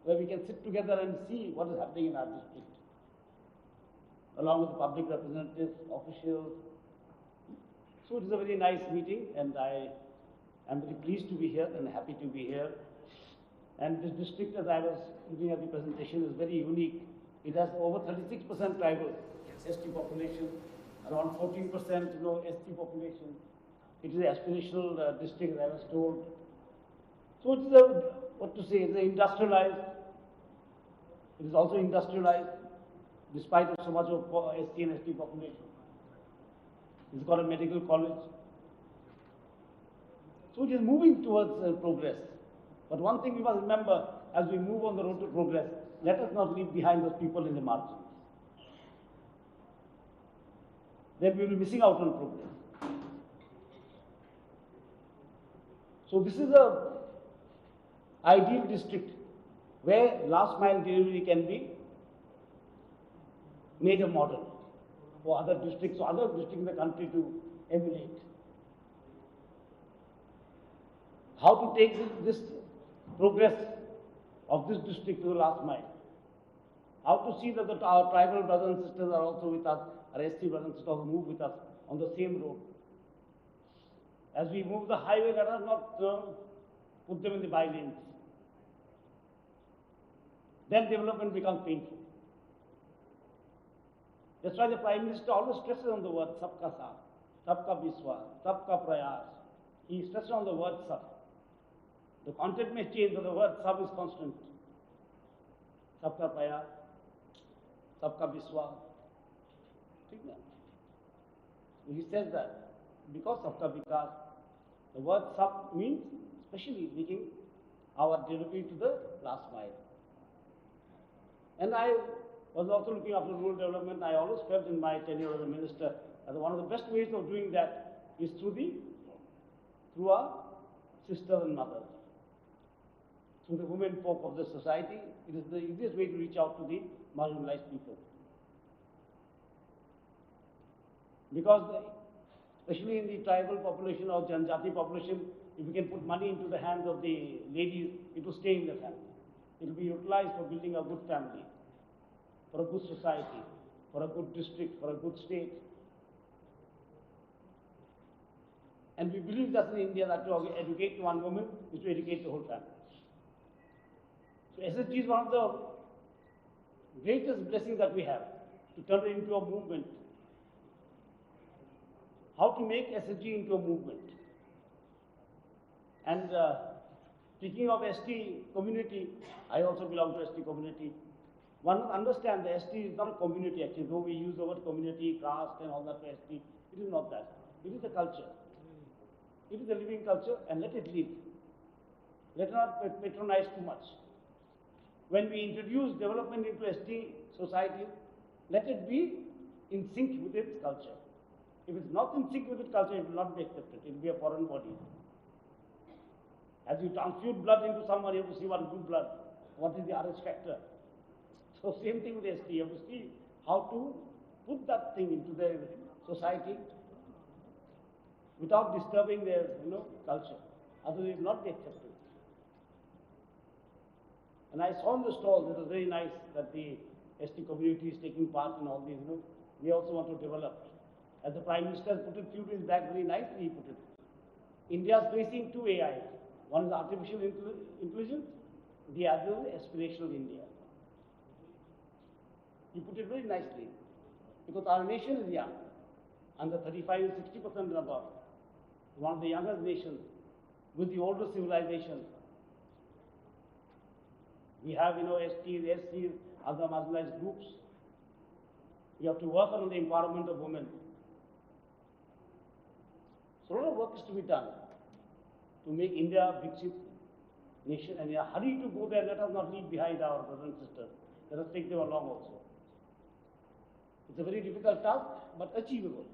where we can sit together and see what is happening in our district, along with the public representatives, officials. So it is a very nice meeting, and I am very pleased to be here and happy to be here. And this district, as I was looking at the presentation, is very unique. It has over 36% tribal ST population, around 14% ST population. It is an aspirational district, as I was told. So it is it's industrialized. It is also industrialized, despite of so much of ST and ST population. It's got a medical college. So it is moving towards progress. But one thing we must remember, as we move on the road to progress, let us not leave behind those people in the margins. Then we will be missing out on progress. So this is a ideal district where last mile delivery can be made a model for other districts or other districts in the country to emulate. How to take this progress of this district to the last mile. How to see that our tribal brothers and sisters are also with us, our ST brothers and sisters also move with us on the same road. As we move the highway, let us not put them in the by lanes. Then development becomes painful. That's why the Prime Minister always stresses on the word sabka saath, sabka vishwas, sabka prayas. He stresses on the word sab. The content may change, but the word sab is constant. Sabka prayas, sabka vishwas. He says that because sabka vikas, the word sab means especially making our delivery to the last mile. And I was also looking after rural development. I always felt in my tenure as a minister that one of the best ways of doing that is through our sisters and mothers, through the women folk of the society. It is the easiest way to reach out to the marginalized people. Because especially in the tribal population or Janjati population, if we can put money into the hands of the ladies, it will stay in the family. It will be utilized for building a good family, for a good society, for a good district, for a good state. And we believe that in India that to educate one woman is to educate the whole family. So SSG is one of the greatest blessings that we have, to turn it into a movement. How to make SSG into a movement. And speaking of ST community, I also belong to ST community. One must understand the ST is not a community actually, though we use the word community, caste and all that for ST. It is not that. It is a culture. It is a living culture, and let it live. Let us not patronize too much. When we introduce development into ST society, let it be in sync with its culture. If it's not in sync with its culture, it will not be accepted. It will be a foreign body. As you transfuse blood into someone, you have to see what is good blood, what is the RH factor. So same thing with ST. You have to see how to put that thing into the society without disturbing their culture. Otherwise, it will not be accepted. And I saw in the stall, it was very nice that the ST community is taking part in all these. We also want to develop. As the Prime Minister put it few days back, very nicely he put it. India is facing two AIs. One is artificial intelligence, the other is aspirational India. He put it very nicely. Because our nation is young. Under 35 and 60% and above. One of the youngest nations with the older civilization. We have, STs, SCs, other marginalized groups. We have to work on the empowerment of women. So a lot of work is to be done to make India a big nation. And in a hurry to go there, let us not leave behind our brothers and sisters. Let us take them along also. It's a very difficult task, but achievable.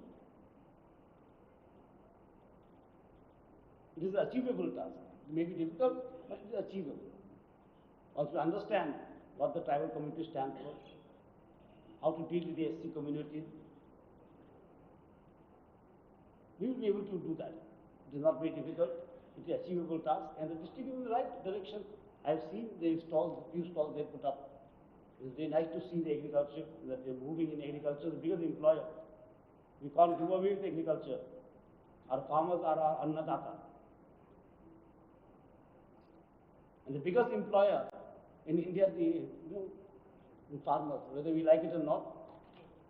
It is an achievable task. It may be difficult, but it is achievable. Once we understand what the tribal community stands for, how to deal with the SC community, we will be able to do that. It is not very difficult. It is an achievable task, and the district is in the right direction. I have seen the stalls, few stalls they put up. It is very nice to see the agriculture, that they are moving in agriculture, the biggest employer. We can't do away with agriculture. Our farmers are our annadata. And the biggest employer in India is the farmers, whether we like it or not.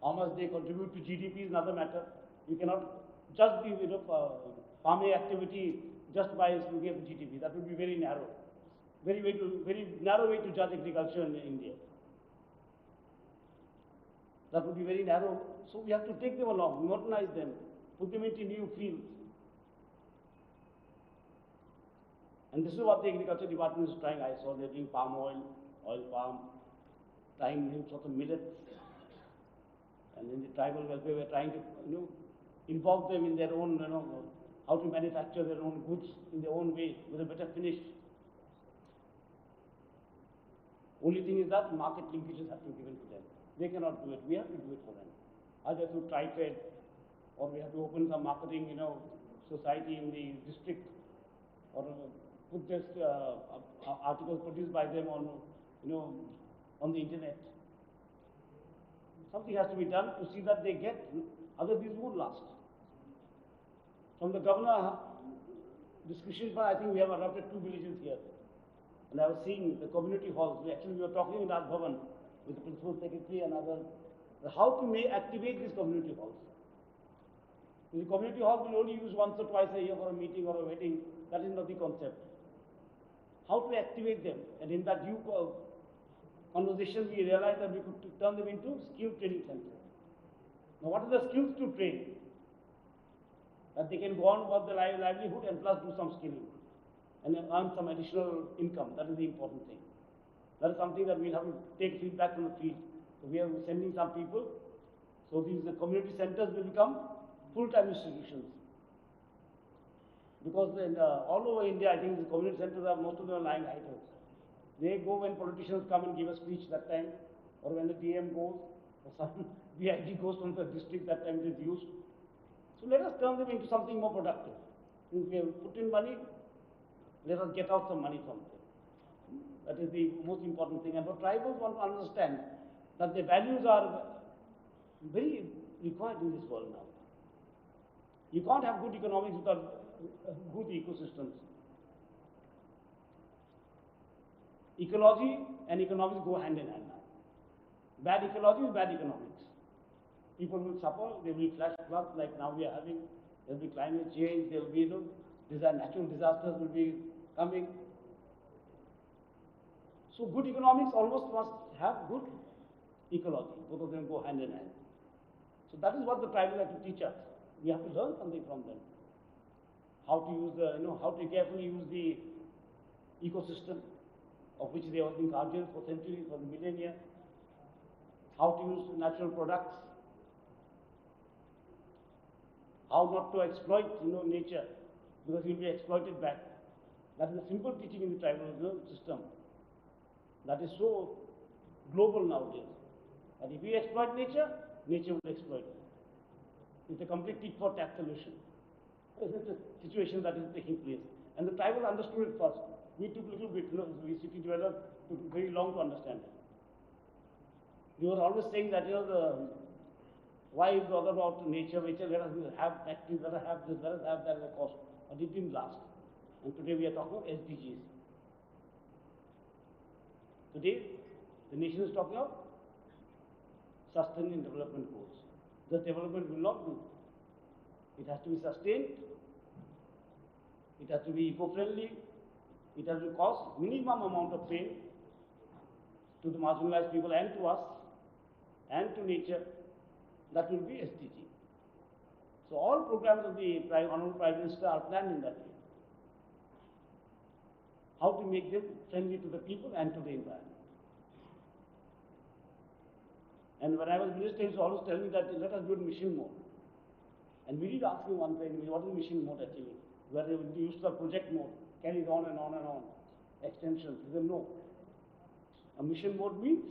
How much they contribute to GDP is another matter. You cannot judge the farming activity just by looking at the GDP. That would be very narrow. Very narrow way to judge agriculture in India. That would be very narrow. So we have to take them along, modernize them, put them into new fields. And this is what the agriculture department is trying. I saw they're doing palm oil, oil palm, trying new sort of millets. And in the tribal welfare, we're trying to, involve them in their own, how to manufacture their own goods in their own way with a better finish. Only thing is that market linkages have to be given to them. They cannot do it. We have to do it for them. Either through tri-trade, or we have to open some marketing, society in the district, or put this articles produced by them on, on the internet. Something has to be done to see that they get. Otherwise, these won't last. From the governor discussion, I think we have adopted 2 villages here. And I was seeing the community halls. We were talking in Raj Bhavan with the principal secretary and others, how to activate these community halls. The community halls will only use once or twice a year for a meeting or a wedding. That is not the concept. How to activate them? And in that due conversation, we realized that we could turn them into skill training centers. Now, what are the skills to train? That they can go on about their livelihood and plus do some skilling and earn some additional income. That is the important thing. That is something that we'll have to take feedback from the field. So we are sending some people. So these community centers will become full-time institutions. Because all over India, I think the community centers are, most of them are lying idle. They go when politicians come and give a speech that time, or when the DM goes, or some VIG goes from the district, that time it is used. So let us turn them into something more productive. Since we have put in money, let us get out some money from them. That is the most important thing. And for tribals want to understand that the values are very required in this world now. You can't have good economics without good ecosystems. Ecology and economics go hand in hand now. Bad ecology is bad economics. People will suffer, there will be flash floods like now we are having, there will be climate change, there will be natural disasters will be coming. So good economics almost must have good ecology. Both of them go hand in hand. So that is what the tribal have to teach us. We have to learn something from them. How to use how to carefully use the ecosystem of which they have been guardians for centuries, for millennia, how to use natural products, how not to exploit nature because you'll be exploited back. That is a simple teaching in the tribal system that is so global nowadays. That if we exploit nature, nature will exploit us. It's a complete tit for tat solution. It's a situation that is taking place. And the tribal understood it first. We took a little bit, we city dwellers took very long to understand it. We were always saying that, why bother about nature, let us have factories, let us have this, let us have that at a cost. But it didn't last. And today we are talking of SDGs. Today, the nation is talking of sustainable development goals. The development will not do. It has to be sustained. It has to be eco-friendly. It has to cause minimum amount of pain to the marginalized people and to us and to nature. That will be SDG. So all programs of the Honorable Prime Minister are planned in that way. How to make them friendly to the people and to the environment. And when I was minister, he was always telling me that let us do it in mission mode. And we did ask him one time, what is mission mode actually? Where they used the project mode, carries on and on and on, extensions. He said no. A mission mode means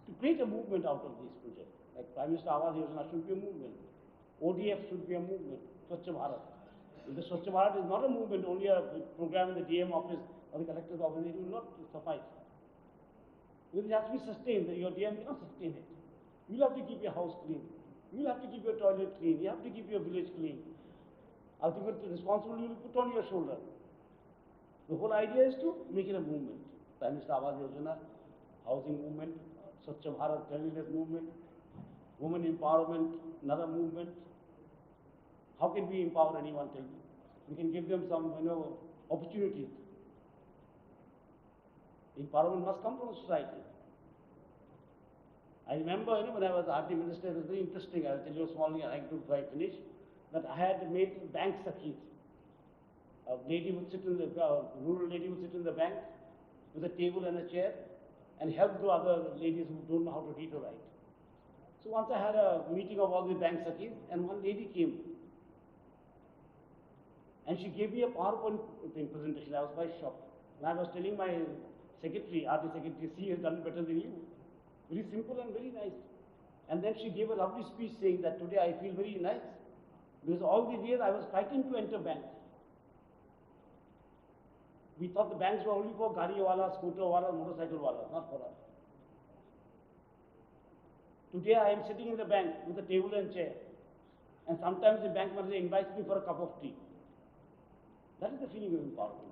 to create a movement out of these projects. Like Prime Minister Awas Yojana should be a movement. ODF should be a movement. Swachh Bharat. If the Swachh Bharat is not a movement, only a program in the DM office or the collector's office, it will not suffice. Because it has to be sustained. Your DM cannot sustain it. You will have to keep your house clean. You will have to keep your toilet clean. You have to keep your village clean. Ultimate responsibility you will put on your shoulder. The whole idea is to make it a movement. Prime Minister Awas Yojana, housing movement, Swachh Bharat cleanliness movement, women empowerment, another movement. How can we empower anyone? Tell me. We can give them some, opportunities. Empowerment must come from society. I remember, when I was RT minister, it was very interesting. I will tell you a small anecdote before I finish. That I had made bank sakhis. A lady would sit in the rural lady would sit in the bank with a table and a chair and help the other ladies who don't know how to read or write. So once I had a meeting of all the bank sakhis, and one lady came. And she gave me a PowerPoint presentation. I was quite shocked. And I was telling my secretary, RT secretary, she has done it better than you. Very simple and very nice. And then she gave a lovely speech saying that today I feel very nice. Because all these years I was fighting to enter banks. We thought the banks were only for gari wala, scooter wala, motorcycle wala, not for us. Today I am sitting in the bank with a table and chair. And sometimes the bank manager invites me for a cup of tea. That is the feeling of empowerment.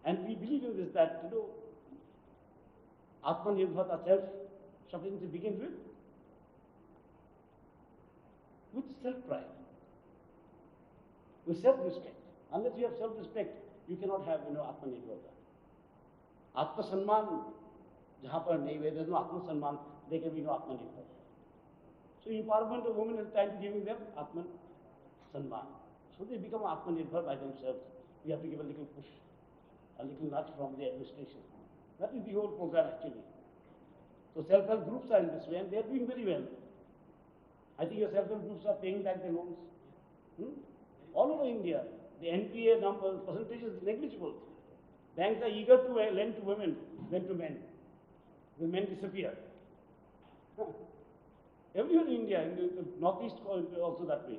And we believe in this that, Atmanirbharta, self-sufficiency begins with self-pride, with self-respect. Unless you have self-respect, you cannot have, Atmanirbharta. Atma-Sanman, jahan par nahi, where there is no Atma-Sanman, there can be no Atmanirbharta. So empowerment of women is time to giving them Atma-Sanman. So they become Atmanirbhar by themselves. We have to give a little push, a little nudge from the administration. That is the whole program actually. So self-help groups are in this way and they are doing very well. I think your self-help groups are paying back their loans. All over India, the NPA numbers, percentage is negligible. Banks are eager to lend to women than to men. The men disappear. Everywhere in India, in the northeast also that way.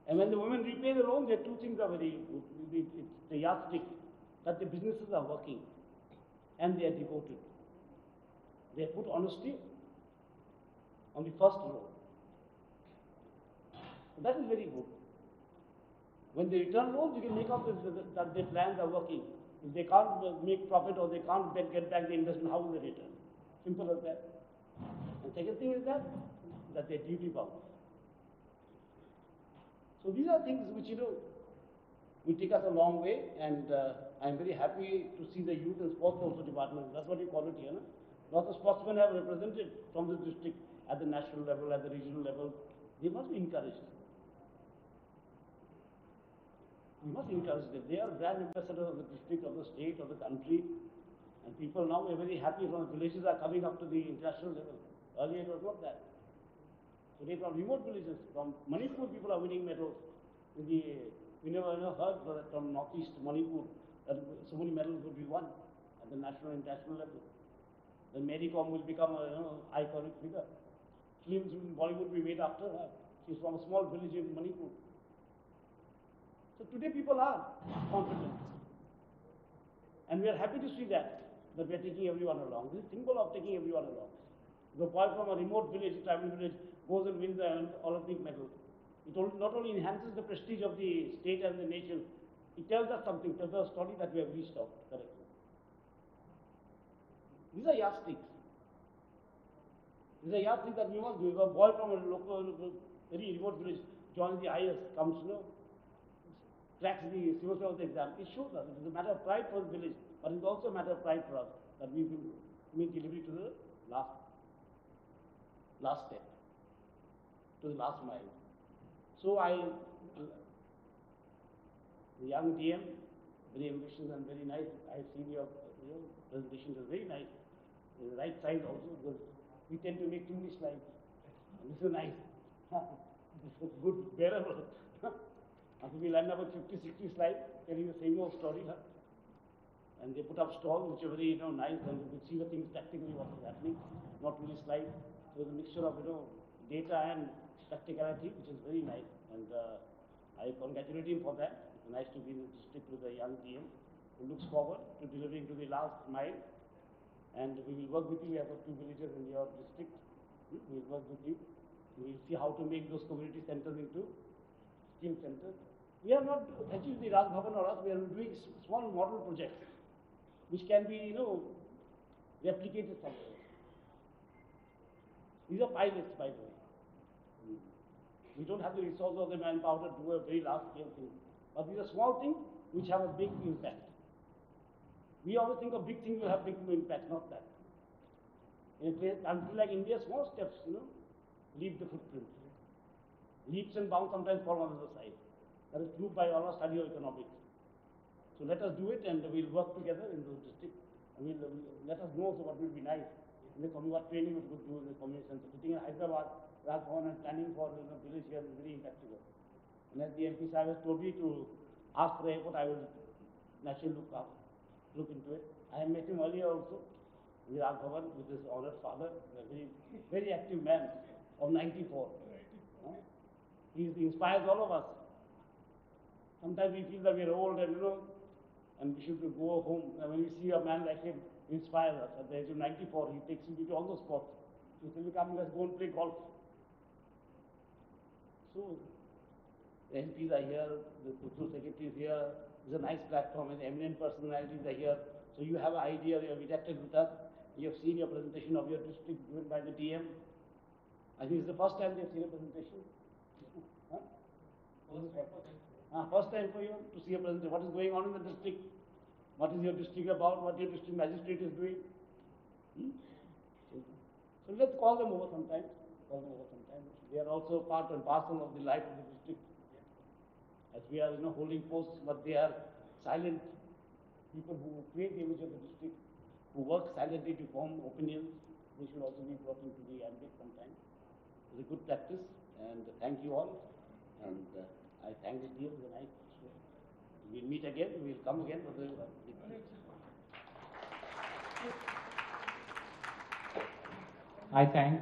And when the women repay the loan, there are two things are very good. It's the yardstick that the businesses are working and they are devoted. They put honesty on the first row. So that is very good. When they return loans, you can make out that their plans are working. If they can't make profit or they can't get back the investment, how will they return? Simple as that. And second thing is that they're duty bound. So these are things which, will take us a long way, and I'm very happy to see the youth and sports also department. That's what you call it here. No? Lots of sportsmen have represented from the district at the national level, at the regional level. They must be encouraged. We must encourage them. They are brand ambassadors of the district, of the state, of the country. And people now are very happy from the villages are coming up to the international level. Earlier it was not that. Today from remote villages, from Manipur people are winning medals. We never heard that from northeast Manipur that so many medals would be won at the national and international level. Then Mary Kom will become a iconic figure. Films in Bollywood will be made after her. She's from a small village in Manipur. So today people are confident. And we are happy to see that we are taking everyone along. This is symbol of taking everyone along. The boy from a remote village, a tribal village, goes and wins an Olympic medal. It not only enhances the prestige of the state and the nation, it tells us something, tells us a story that we have reached out correctly. These are yardsticks. These are yardsticks that we must do. If a boy from a local, very remote village joins the IS, comes, cracks the civil service exam, it shows us. It is a matter of pride for the village, but it is also a matter of pride for us that we will make delivery to the last step, to the last mile. So the young DM, very ambitious and very nice. I have seen your presentation, it was very nice. The right size also, because we tend to make too many slides. And this is nice. This is good, bearable. After we land up with 50, 60 slides, telling the same old story. And they put up stalls which are very nice, and you can see the things practically what is happening, not really slides. So it's a mixture of data and practicality, which is very nice. And I congratulate him for that. It's nice to be in the district with a young team who looks forward to delivering to the last mile. And we will work with you. We have got 2 villages in your district. We will work with you. We will see how to make those community centers into skill centers. We are not achieved the Raj Bhavan or us. We are doing small model projects which can be, replicated somewhere. These are pilots, by the way. We don't have the resources or the manpower to do a very large scale thing. But these are small things which have a big impact. We always think of big things will have big impact, not that. In a country like India, small steps, leave the footprint. Leaps and bounds sometimes fall on the other side. That is proved by our study of economics. So let us do it, and we'll work together in those districts. And let us know what will be nice. What training we could do in the community center. Sitting in Hyderabad, Raj Bhavan, and planning for village here is very impractical. And as the MP Sahib has told me to ask for the airport, I will naturally look into it. I have met him earlier also, with Raj Bhavan, with his honored father, a very, very active man of 94. He inspires all of us. Sometimes we feel that we are old and we should go home. And when we see a man like him, he inspires us. At the age of 94, he takes you to all those spots. He says, come, let's go and play golf. So, the MPs are here, the Cultural Secretary is here. It's a nice platform, and eminent personalities are here. So you have an idea, you have interacted with us. You have seen your presentation of your district given by the DM. I think it's the first time they have seen a presentation. Huh? First time for you to see a presentation. What is going on in the district? What is your district about? What your district magistrate is doing? So let's call them over sometime. They are also part and parcel of the life of the district. As we are holding posts, but they are silent people who create the image of the district, who work silently to form opinions. They should also be brought into the ambit sometime. It's a good practice, and thank you all. And I thank the team. We'll meet again. We'll come again for the. I thank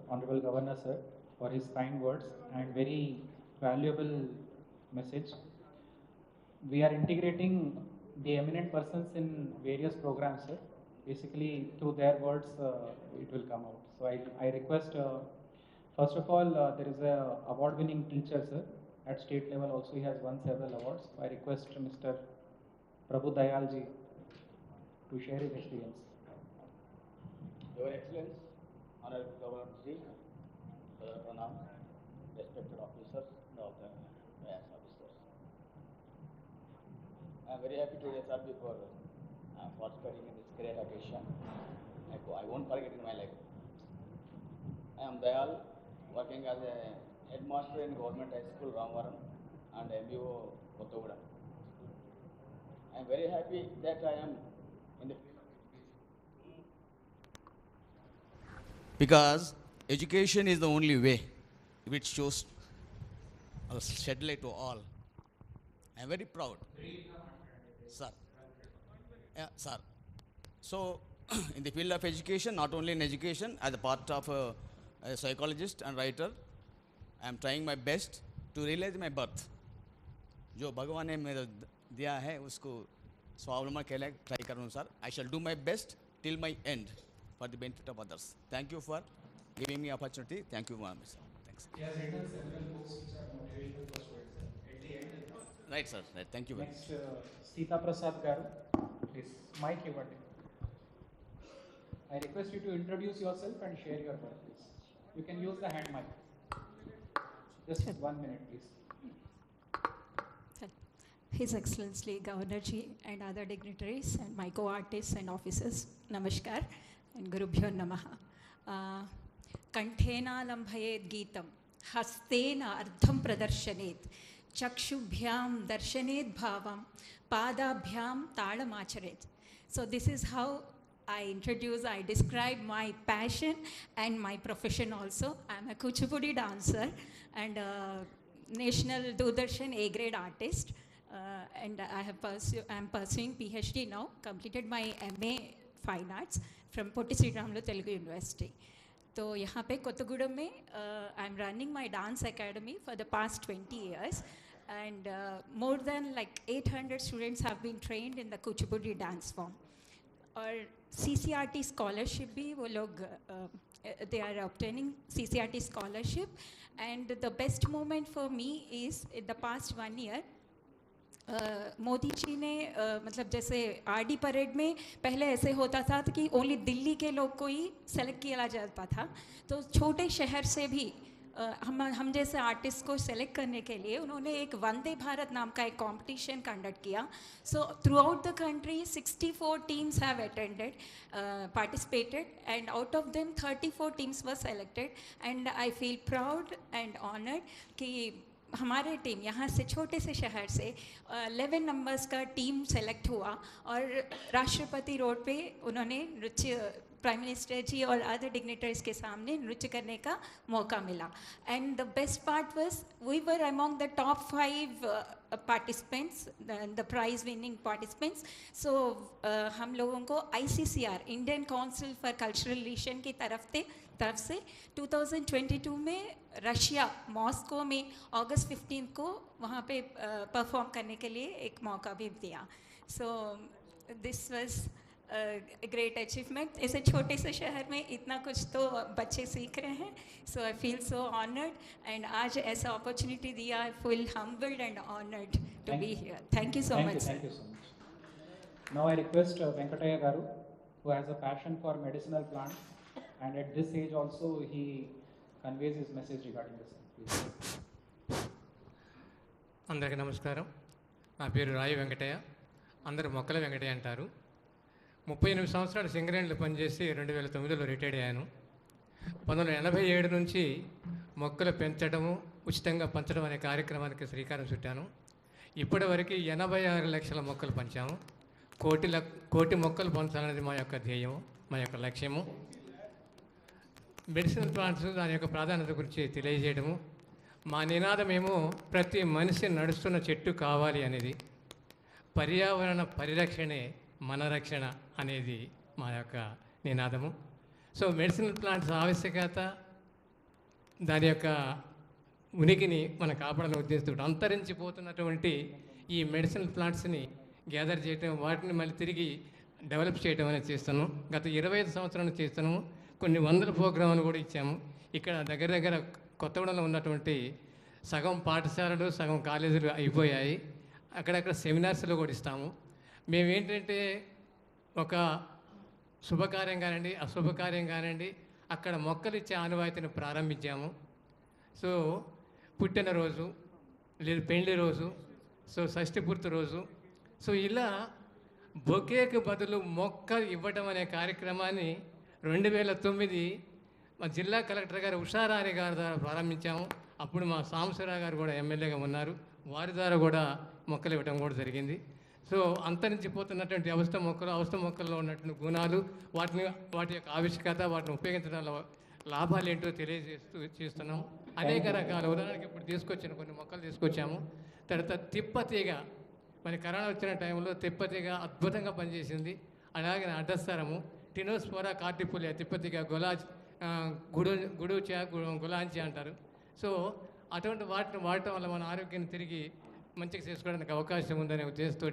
Honorable Governor Sir for his kind words and very valuable message. We are integrating the eminent persons in various programs, sir. Basically, through their words, it will come out. So I request, first of all, there is a award-winning teacher, sir. At state level also he has won several awards. I request Mr. Prabhu Dayalji to share his experience. Your Excellency, Honorable Governor Sri, Pranam, respected officers, all the IAS officers. I am very happy to serve before participating in this great occasion. I won't forget in my life. I am Dayal, working as a headmaster in Government High School, Ramvaram, and MBO, Kothagudem. I'm very happy that I am in the field of education. Because education is the only way which shows shed light to all. I am very proud. Sir. Yeah, sir. So, in the field of education, not only in education, as a part of a psychologist and writer, I am trying my best to realize my birth. जो भगवान ने मेरे दिया है उसको स्वावलंबन के लिए ट्राई करूँ sir. I shall do my best till my end for the benefit of others. Thank you for giving me opportunity. Thank you very much, sir. Thanks. He has written several books which are motivational for students. At the end, Right, sir. Right. Thank you very much. next Sita Prasad Garu, please mic iవ్వండి. I request you to introduce yourself and share your work, please. You can use the hand mic. Just 1 minute, please. His Excellency Governor Ji and other dignitaries and my co-artists and officers, Namaskar and Gurubhyo Namaha. Kanthena lambhayet geetam, hastena ardham pradarshanet, chakshubhyam darshanet bhavam, padabhyam talamacharet. So this is how I describe my passion and my profession also. I am a Kuchipudi dancer and National Doordarshan A-grade artist. And I am pursuing PhD now, completed my MA Fine Arts from Potti Sri Ramlu Telugu University. So यहाँ पे कोथगुडम में I am running my dance academy for the past 20 years and more than like 800 students have been trained in the Kuchipudi dance form. और CCRT scholarship भी वो लोग they are obtaining CCRT scholarship and the best moment for me is in the past 1 year Modi ji ने मतलब जैसे RD parade में पहले ऐसे होता था कि ओनली दिल्ली के लोग को ही सेलेक्ट किया जाता था, तो छोटे शहर से भी हम जैसे आर्टिस्ट को सेलेक्ट करने के लिए उन्होंने एक वंदे भारत नाम का एक कंपटीशन कंडक्ट किया. So through out the country 64 teams have attended participated and out of them 34 teams were selected and I feel proud and honored कि हमारे टीम यहाँ से छोटे से शहर से 11 नंबर्स का टीम सेलेक्ट हुआ और राष्ट्रपति रोड पे उन्होंने नृत्य प्राइम मिनिस्टर जी और अदर डिग्नेटरीज के सामने नृत्य करने का मौका मिला. And the best part was we were among the top 5 participants, the prize winning participants. So हम लोगों को ICCR Indian council for cultural relation की तरफ से 2022 में रशिया मॉस्को में अगस्त 15 को वहाँ पे परफॉर्म करने के लिए एक मौका भी दिया. So this was great achievement. ऐसे छोटे से शहर में इतना कुछ तो बच्चे सीख रहे हैं. So I feel so honoured and आज ऐसा अपॉर्चुनिटी दिया. I feel humbled and honoured to be here. Thank you so much. Thank you so much. Now I request Venkataya Garu, who has a passion for medicinal plants and at this age also he conveys his message regarding the same. Please. అందరికీ నమస్కారం. నా పేరు రాయి వెంకటయ్య, అందరూ మొక్కల వెంకటయ్య అంటారు. 38 సంవత్సరాలు సింగరేణిలో పనిచేసి 2009లో రిటైర్డ్ అయ్యాను. 1987 నుంచి మొక్కలు పెంచడము ఉచితంగా పంచడం అనే కార్యక్రమానికి శ్రీకారం చుట్టాను. ఇప్పటి వరకు 86 లక్షల మొక్కలు పంచాము. కోటి మొక్కలు పంచాలనేది మా యొక్క ధ్యేయం, మా యొక్క లక్ష్యము. మెడిసినల్ ప్లాంట్స్ దాని యొక్క ప్రాధాన్యత గురించి తెలియజేయడము. మా నినాదమేమో ప్రతి మనిషి నడుస్తున్న చెట్టు కావాలి అనేది. పర్యావరణ పరిరక్షణే మన రక్షణ అనేది మా యొక్క నినాదము. సో మెడిసినల్ ప్లాంట్స్ ఆవశ్యకత, దాని యొక్క ఉనికిని మనం కాపాడాలని ఉద్దేశిస్తూ అంతరించిపోతున్నటువంటి ఈ మెడిసినల్ ప్లాంట్స్ని గ్యాదర్ చేయటం, వాటిని మళ్ళీ తిరిగి డెవలప్ చేయడం అనేది చేస్తాను. గత 25 సంవత్సరాలు చేస్తాను. కొన్ని వందల ప్రోగ్రాములు కూడా ఇచ్చాము. ఇక్కడ దగ్గర కొత్తగూడెంలో ఉన్నటువంటి సగం పాఠశాలలు సగం కాలేజీలు అయిపోయాయి. అక్కడక్కడ సెమినార్స్లో కూడా ఇస్తాము. మేమేంటంటే ఒక శుభకార్యం కానివ్వండి, అశుభకార్యం కానివ్వండి, అక్కడ మొక్కలు ఇచ్చే ఆనవాయితీని ప్రారంభించాము. సో పుట్టినరోజు లేదు పెళ్లి రోజు, సో షష్ఠి పూర్తి రోజు, సో ఇలా బొకేకు బదులు మొక్క ఇవ్వడం అనే కార్యక్రమాన్ని 2009 మా జిల్లా కలెక్టర్ గారు ఉషారాణి గారి ద్వారా ప్రారంభించాము. అప్పుడు మా సాంబశివరావు గారు కూడా ఎమ్మెల్యేగా ఉన్నారు, వారి ద్వారా కూడా మొక్కలు ఇవ్వడం కూడా జరిగింది. సో అంతరించిపోతున్నటువంటి అవస్థ మొక్కల్లో ఉన్నటువంటి గుణాలు, వాటి యొక్క ఆవిష్కత, వాటిని ఉపయోగించడం వల్ల లాభాలు ఏంటో చేస్తున్నాం. అనేక రకాల ఉదాహరణకి ఇప్పుడు తీసుకొచ్చిన కొన్ని మొక్కలు తీసుకొచ్చాము. తర్వాత తిప్పతీగ, మరి కరోనా వచ్చిన టైంలో తిప్పతీగ అద్భుతంగా పనిచేసింది. అలాగే అడ్డస్తరము, టినోస్పోరా కార్టిఫోలియా, తిప్పతీగ, గులాంచి అంటారు. సో అటువంటి వాటిని వాడటం వల్ల మన ఆరోగ్యాన్ని తిరిగి మంచిగా చేసుకోవడానికి అవకాశం ఉందనే ఉద్దేశంతో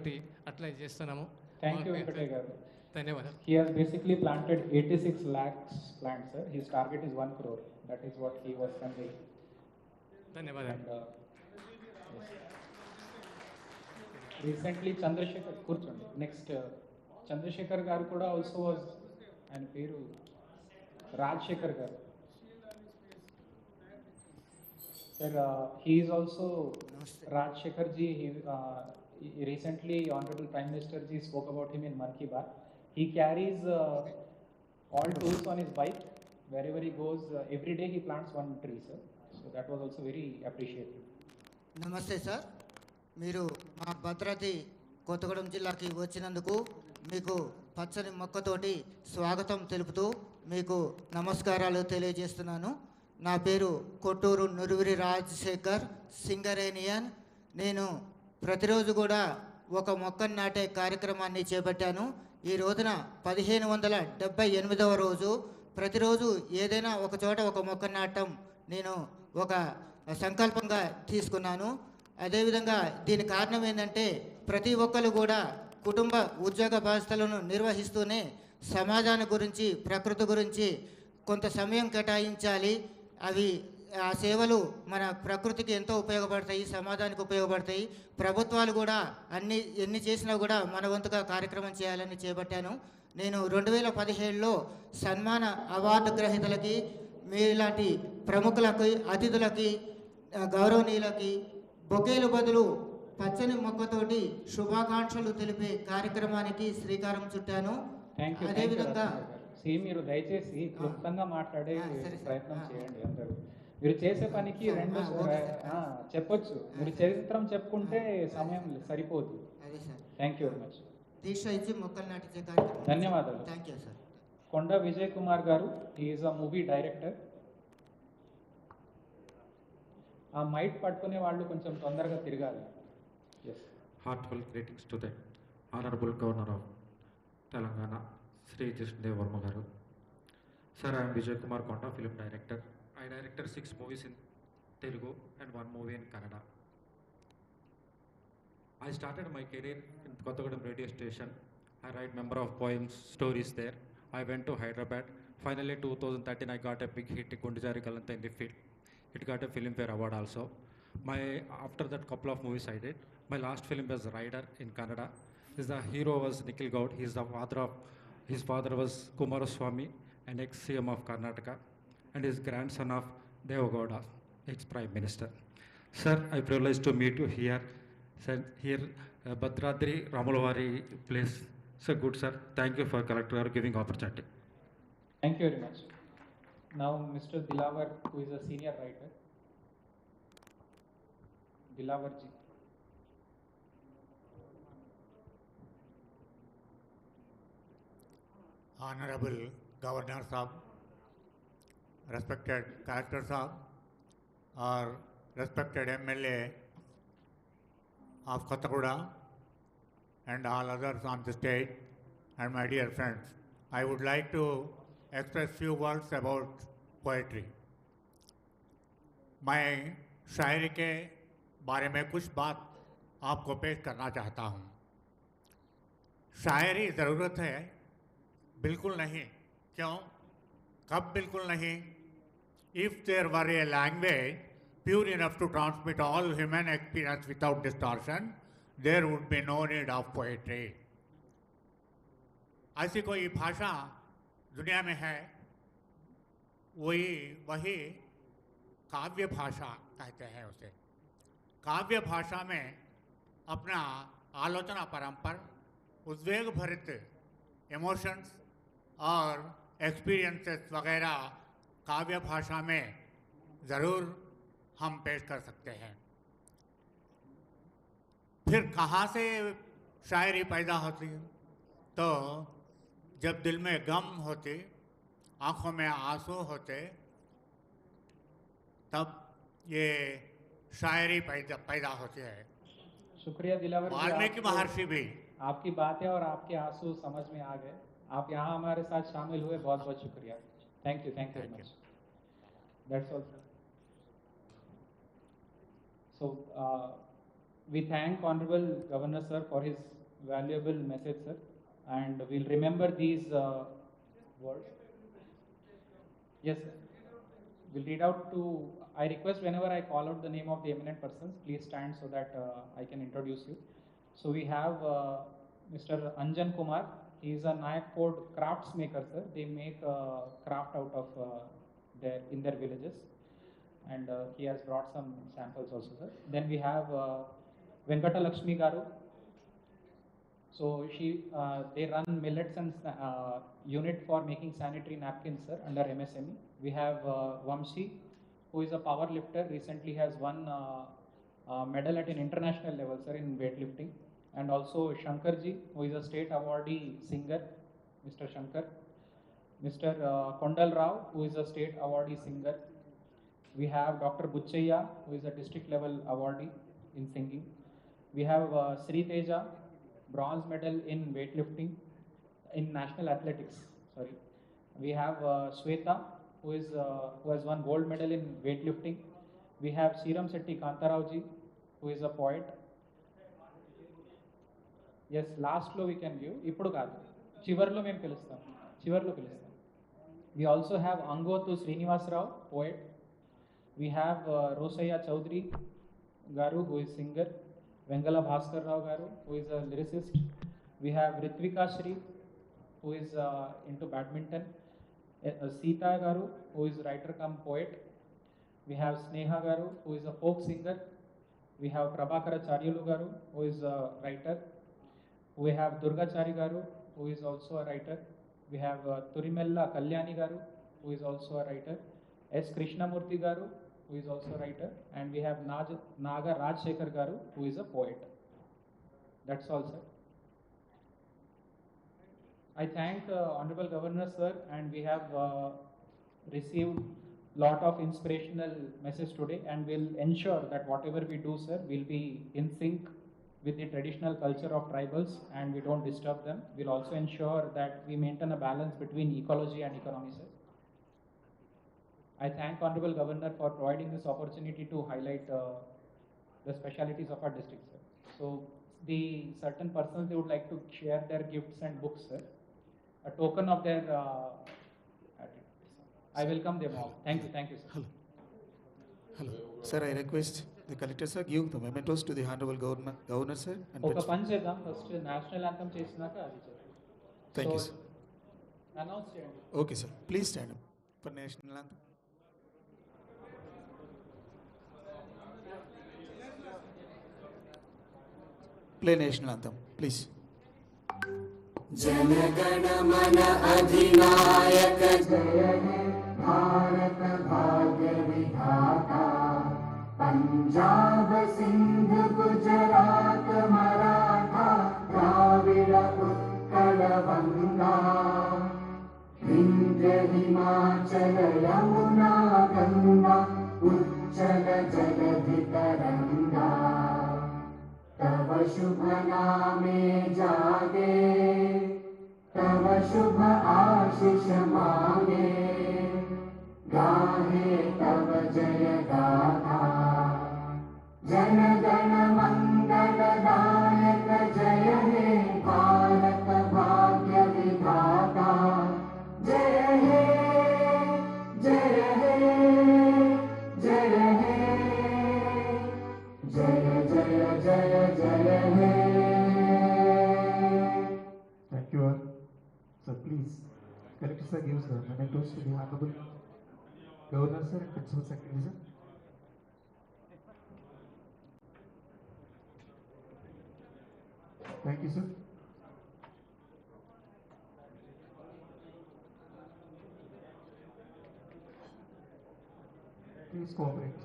అట్లా చేస్తున్నాము. Thank you, Venkataya garu. ధన్యవాదాలు. He has basically planted 86 lakhs plants, sir. His target is 1 crore. That is what he was conveying. ధన్యవాదాలు. And recently Chandrasekhar కూర్చోండి. Next Chandrasekhar garu kuda also was, ఆయన పేరు రాజశేఖర్ గారు. Sir, he is also Rajshekhar ji. He recently Honorable Prime Minister ji spoke about him in Mann Ki Baat. He carries all tools on his bike. Wherever he goes, every day he plants one tree, sir. So that was also very appreciated. నమస్తే sir, మీరు మా భద్రాద్రి కొత్తగూడెం జిల్లాకి వచ్చినందుకు మీకు పచ్చని మొక్కతోటి స్వాగతం తెలుపుతూ మీకు నమస్కారాలు తెలియజేస్తున్నాను. నా పేరు కొట్టూరు నురువిరి రాజశేఖర్, సింగరేనియన్. నేను ప్రతిరోజు కూడా ఒక మొక్కను నాటే కార్యక్రమాన్ని చేపట్టాను. ఈ రోజున 1578వ రోజు. ప్రతిరోజు ఏదైనా ఒక చోట ఒక మొక్కను నాటడం నేను ఒక సంకల్పంగా తీసుకున్నాను. అదేవిధంగా దీని కారణం ఏంటంటే ప్రతి ఒక్కరు కూడా కుటుంబ ఉద్యోగ బాధ్యతలను నిర్వహిస్తూనే సమాజాన్ని గురించి, ప్రకృతి గురించి కొంత సమయం కేటాయించాలి. ఆ సేవలు మన ప్రకృతికి ఎంతో ఉపయోగపడతాయి, సమాజానికి ఉపయోగపడతాయి. ప్రభుత్వాలు కూడా ఎన్ని చేసినా కూడా మన వంతుగా కార్యక్రమం చేయాలని చేపట్టాను. నేను 2017లో సన్మాన అవార్డు గ్రహీతలకి, మీలాంటి ప్రముఖులకి, అతిథులకి, గౌరవనీయులకి బొకేలు బదులు పచ్చని మొక్కతోటి శుభాకాంక్షలు తెలిపే కార్యక్రమానికి శ్రీకారం చుట్టాను. అదేవిధంగా మీరు దయచేసి క్లుప్తంగా మాట్లాడే ప్రయత్నం చేయండి. అందరూ మీరు చేసే పనికి రెండు చెప్పొచ్చు. మీరు చరిత్రం చెప్పుకుంటే సమయం సరిపోదు. అదే sir. Thank you very much. దీక్ష ఇచ్చి మొక్కలు నాటించే కార్యక్రమం. ధన్యవాదాలు. Thank you sir. Konda Vijay Kumar గారు, he is a movie director. ఆ మైట్ పట్టుకునే వాళ్ళు కొంచెం తొందరగా తిరగాలి. Yes. Heartfelt greetings to the Honorable Governor of Telangana, Sri.Jishnu Varma garu. Sir, I am Vijay Kumar Konda, film director. I directed 6 movies in Telugu and 1 movie in Kannada. I started my career in Kothagudem radio station. I write number of poems, stories there. I went to Hyderabad. Finally, 2013, I got a big hit, Gundijari Galanta, in the film. It got a Filmfare Award also. After that, couple of movies I did. My last film was Rider in Kannada. The hero was Nikhil Gaud. His father was Kumaraswamy, an ex-CM of Karnataka, and his grandson of Devagowda, ex-Prime Minister. Sir, I privileged to meet you here. Sir, here, Bhadradri Ramulavari place. Sir, good sir. Thank you for Collector giving opportunity. Thank you very much. Now, Mr. Dilawar, who is a senior writer. Dilawar ji. Honorable Governor Sahab, respected Collector Sahab, or respected MLA of Kothagudem and all others on the stage, and my dear friends, I would like to express few words about poetry. मैं शायरी के बारे में कुछ बात आपको पेश करना चाहता हूँ. शायरी ज़रूरत है? बिल्कुल नहीं. क्यों? कब बिल्कुल नहीं? If there were a language pure enough to transmit all human experience without distortion, there would be no need of poetry. ऐसी कोई भाषा दुनिया में है, वही काव्य भाषा कहते हैं उसे. काव्य भाषा में अपना आलोचना परंपर, उद्वेग भरित इमोशंस और एक्सपीरियंसेस वगैरह काव्य भाषा में ज़रूर हम पेश कर सकते हैं. फिर कहाँ से शायरी पैदा होती है। तो जब दिल में गम होती, आंखों में आंसू होते, तब ये शायरी पैदा होती है। शुक्रिया दिलावर जी, वाल्मीकि महर्षि भी आपकी बातें और आपके आंसू समझ में आ गए। आप यहाँ हमारे साथ शामिल हुए, बहुत बहुत शुक्रिया। Thank you very much. That's all. So we thank Honorable Governor sir for his valuable message, sir, and we'll remember these words. Yes, sir. We'll read out to. I request whenever I call out the name of the eminent persons, please stand so that I can introduce you. So we have Mr. Anjan Kumar. He is a Nayak Ford crafts maker, sir. They make craft out of in their villages. And he has brought some samples also, sir. Then we have Venkata Lakshmi Garu. So they run millets and unit for making sanitary napkins, sir, under MSME. We have Vamshi, who is a power lifter, recently has won medal at an international level, sir, in weightlifting. And also Shankarji, who is a state awardee singer, Mr. Shankar. Mr. Kondal Rao, who is a state awardee singer. We have Dr. Buchaya, who is a district level awardee in singing. We have Sri Teja, bronze medal in weightlifting, in national athletics. Sorry. We have Sweta, who has won gold medal in weightlifting. We have Siram Setti Kantarauji, who is a poet. Yes, last lo we can view. Ippudu kaadu. Chivarlo mem pilustam. Chivarlo pilustam. We also have Angotu Srinivas Rao, poet. We have Rosaya Chaudhary Garu, who is singer. Vengala Bhaskar Rao Garu, who is a lyricist. We have Ritvika Shri, who is into badminton. Sita Garu, who is writer come poet. We have Sneha Garu, who is a folk singer. We have Prabhakara Charyulu Garu, who is a writer. We have Durga Chari Garu, who is also a writer. We have Turimella Kalyani Garu, who is also a writer. S. Krishnamurthy Garu, who is also a writer. And we have Naga Rajshekhar Garu, who is a poet. That's all, sir. I thank Honorable Governor, sir, and we have received lot of inspirational message today, and we'll ensure that whatever we do, sir, will be in sync with the traditional culture of tribals and we don't disturb them. We'll also ensure that we maintain a balance between ecology and economy, sir. I thank Honorable Governor for providing this opportunity to highlight the specialities of our district, sir. So the certain persons, they would like to share their gifts and books, sir. A token of their I welcome them all. Thank you, sir. Hello. Hello. Sir, I request the collector, sir, give the mementos to the Honorable Governor, sir. And ఒక పని చేద్దాం, first national anthem చేసినాక అది చేద్దాం. Thank you, sir. Announce చేయండి. Okay, sir. Please stand up for national anthem. Play national anthem, please. Jana Gana मन अधिनायक जय हे भारत भाग्य विधाता पंजाब सिंध गुजरात मराठा द्राविड़ उत्कल बंगा विंध्य हिमाचल यमुना गंगा उच्चल जलधि तरंगा तव शुभ नामे जागे तव शुभ आशीष मांगे गाहे तव जय गाथा जन गण मंगल दायक जय हे भारत भाग्य विधाता जय हे जय हे जय हे जय जय जय जय हे. Thank you all. Sir, please, collector sir gives the mementos to the Honorable Governor, sir, and Principal Secretary, sir. Thank you, sir. Please cooperate.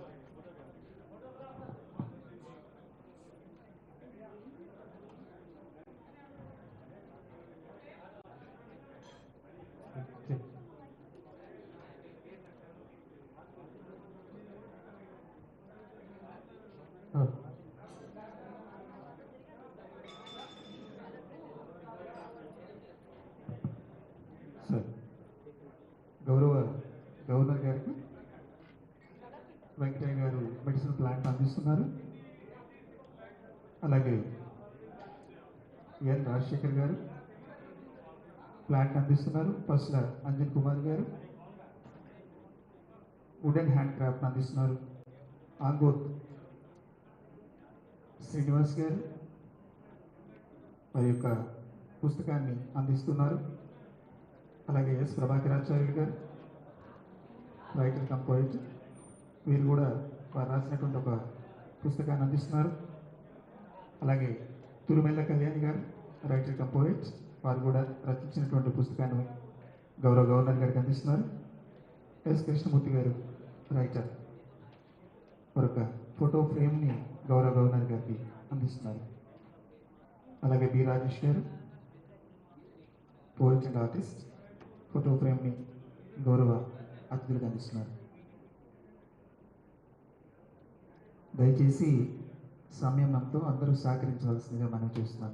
Sir గౌరవ గవర్నర్ గారికి వెంకటయ్య గారు మెడిసిన్ ప్లాంట్ అందిస్తున్నారు. అలాగే ఎన్ రాజశేఖర్ గారు ప్లాంట్ అందిస్తున్నారు. పసుల అంజన్ కుమార్ గారు వుడెన్ హ్యాండ్ క్రాఫ్ట్ అందిస్తున్నారు. ఆంగోత్ శ్రీనివాస్ గారు వారి యొక్క పుస్తకాన్ని అందిస్తున్నారు. అలాగే ఎస్ ప్రభాకరాచార్యులు గారు రైటర్ కమ్ పోయిట్, వీరు కూడా వారు రాసినటువంటి ఒక పుస్తకాన్ని అందిస్తున్నారు. అలాగే తురుమెల్ల కళ్యాణి గారు రైటర్ కమ్ పోయిట్, వారు కూడా రచించినటువంటి పుస్తకాన్ని గౌరవ గవర్నర్ గారికి అందిస్తున్నారు. ఎస్ కృష్ణమూర్తి గారు రైటర్ మరొక ఫోటో ఫ్రేమ్ని గౌరవ గవర్నర్ గారికి అందిస్తున్నారు. అలాగే బి రాజేష్ గారు పోయిట్ అండ్ ఆర్టిస్ట్ ఫోటో ఫ్రేమ్ని గౌరవ అతిథులకు అందిస్తున్నారు. దయచేసి సంయమనంతో అందరూ సహకరించవలసిందిగా మనం చూస్తున్నాం.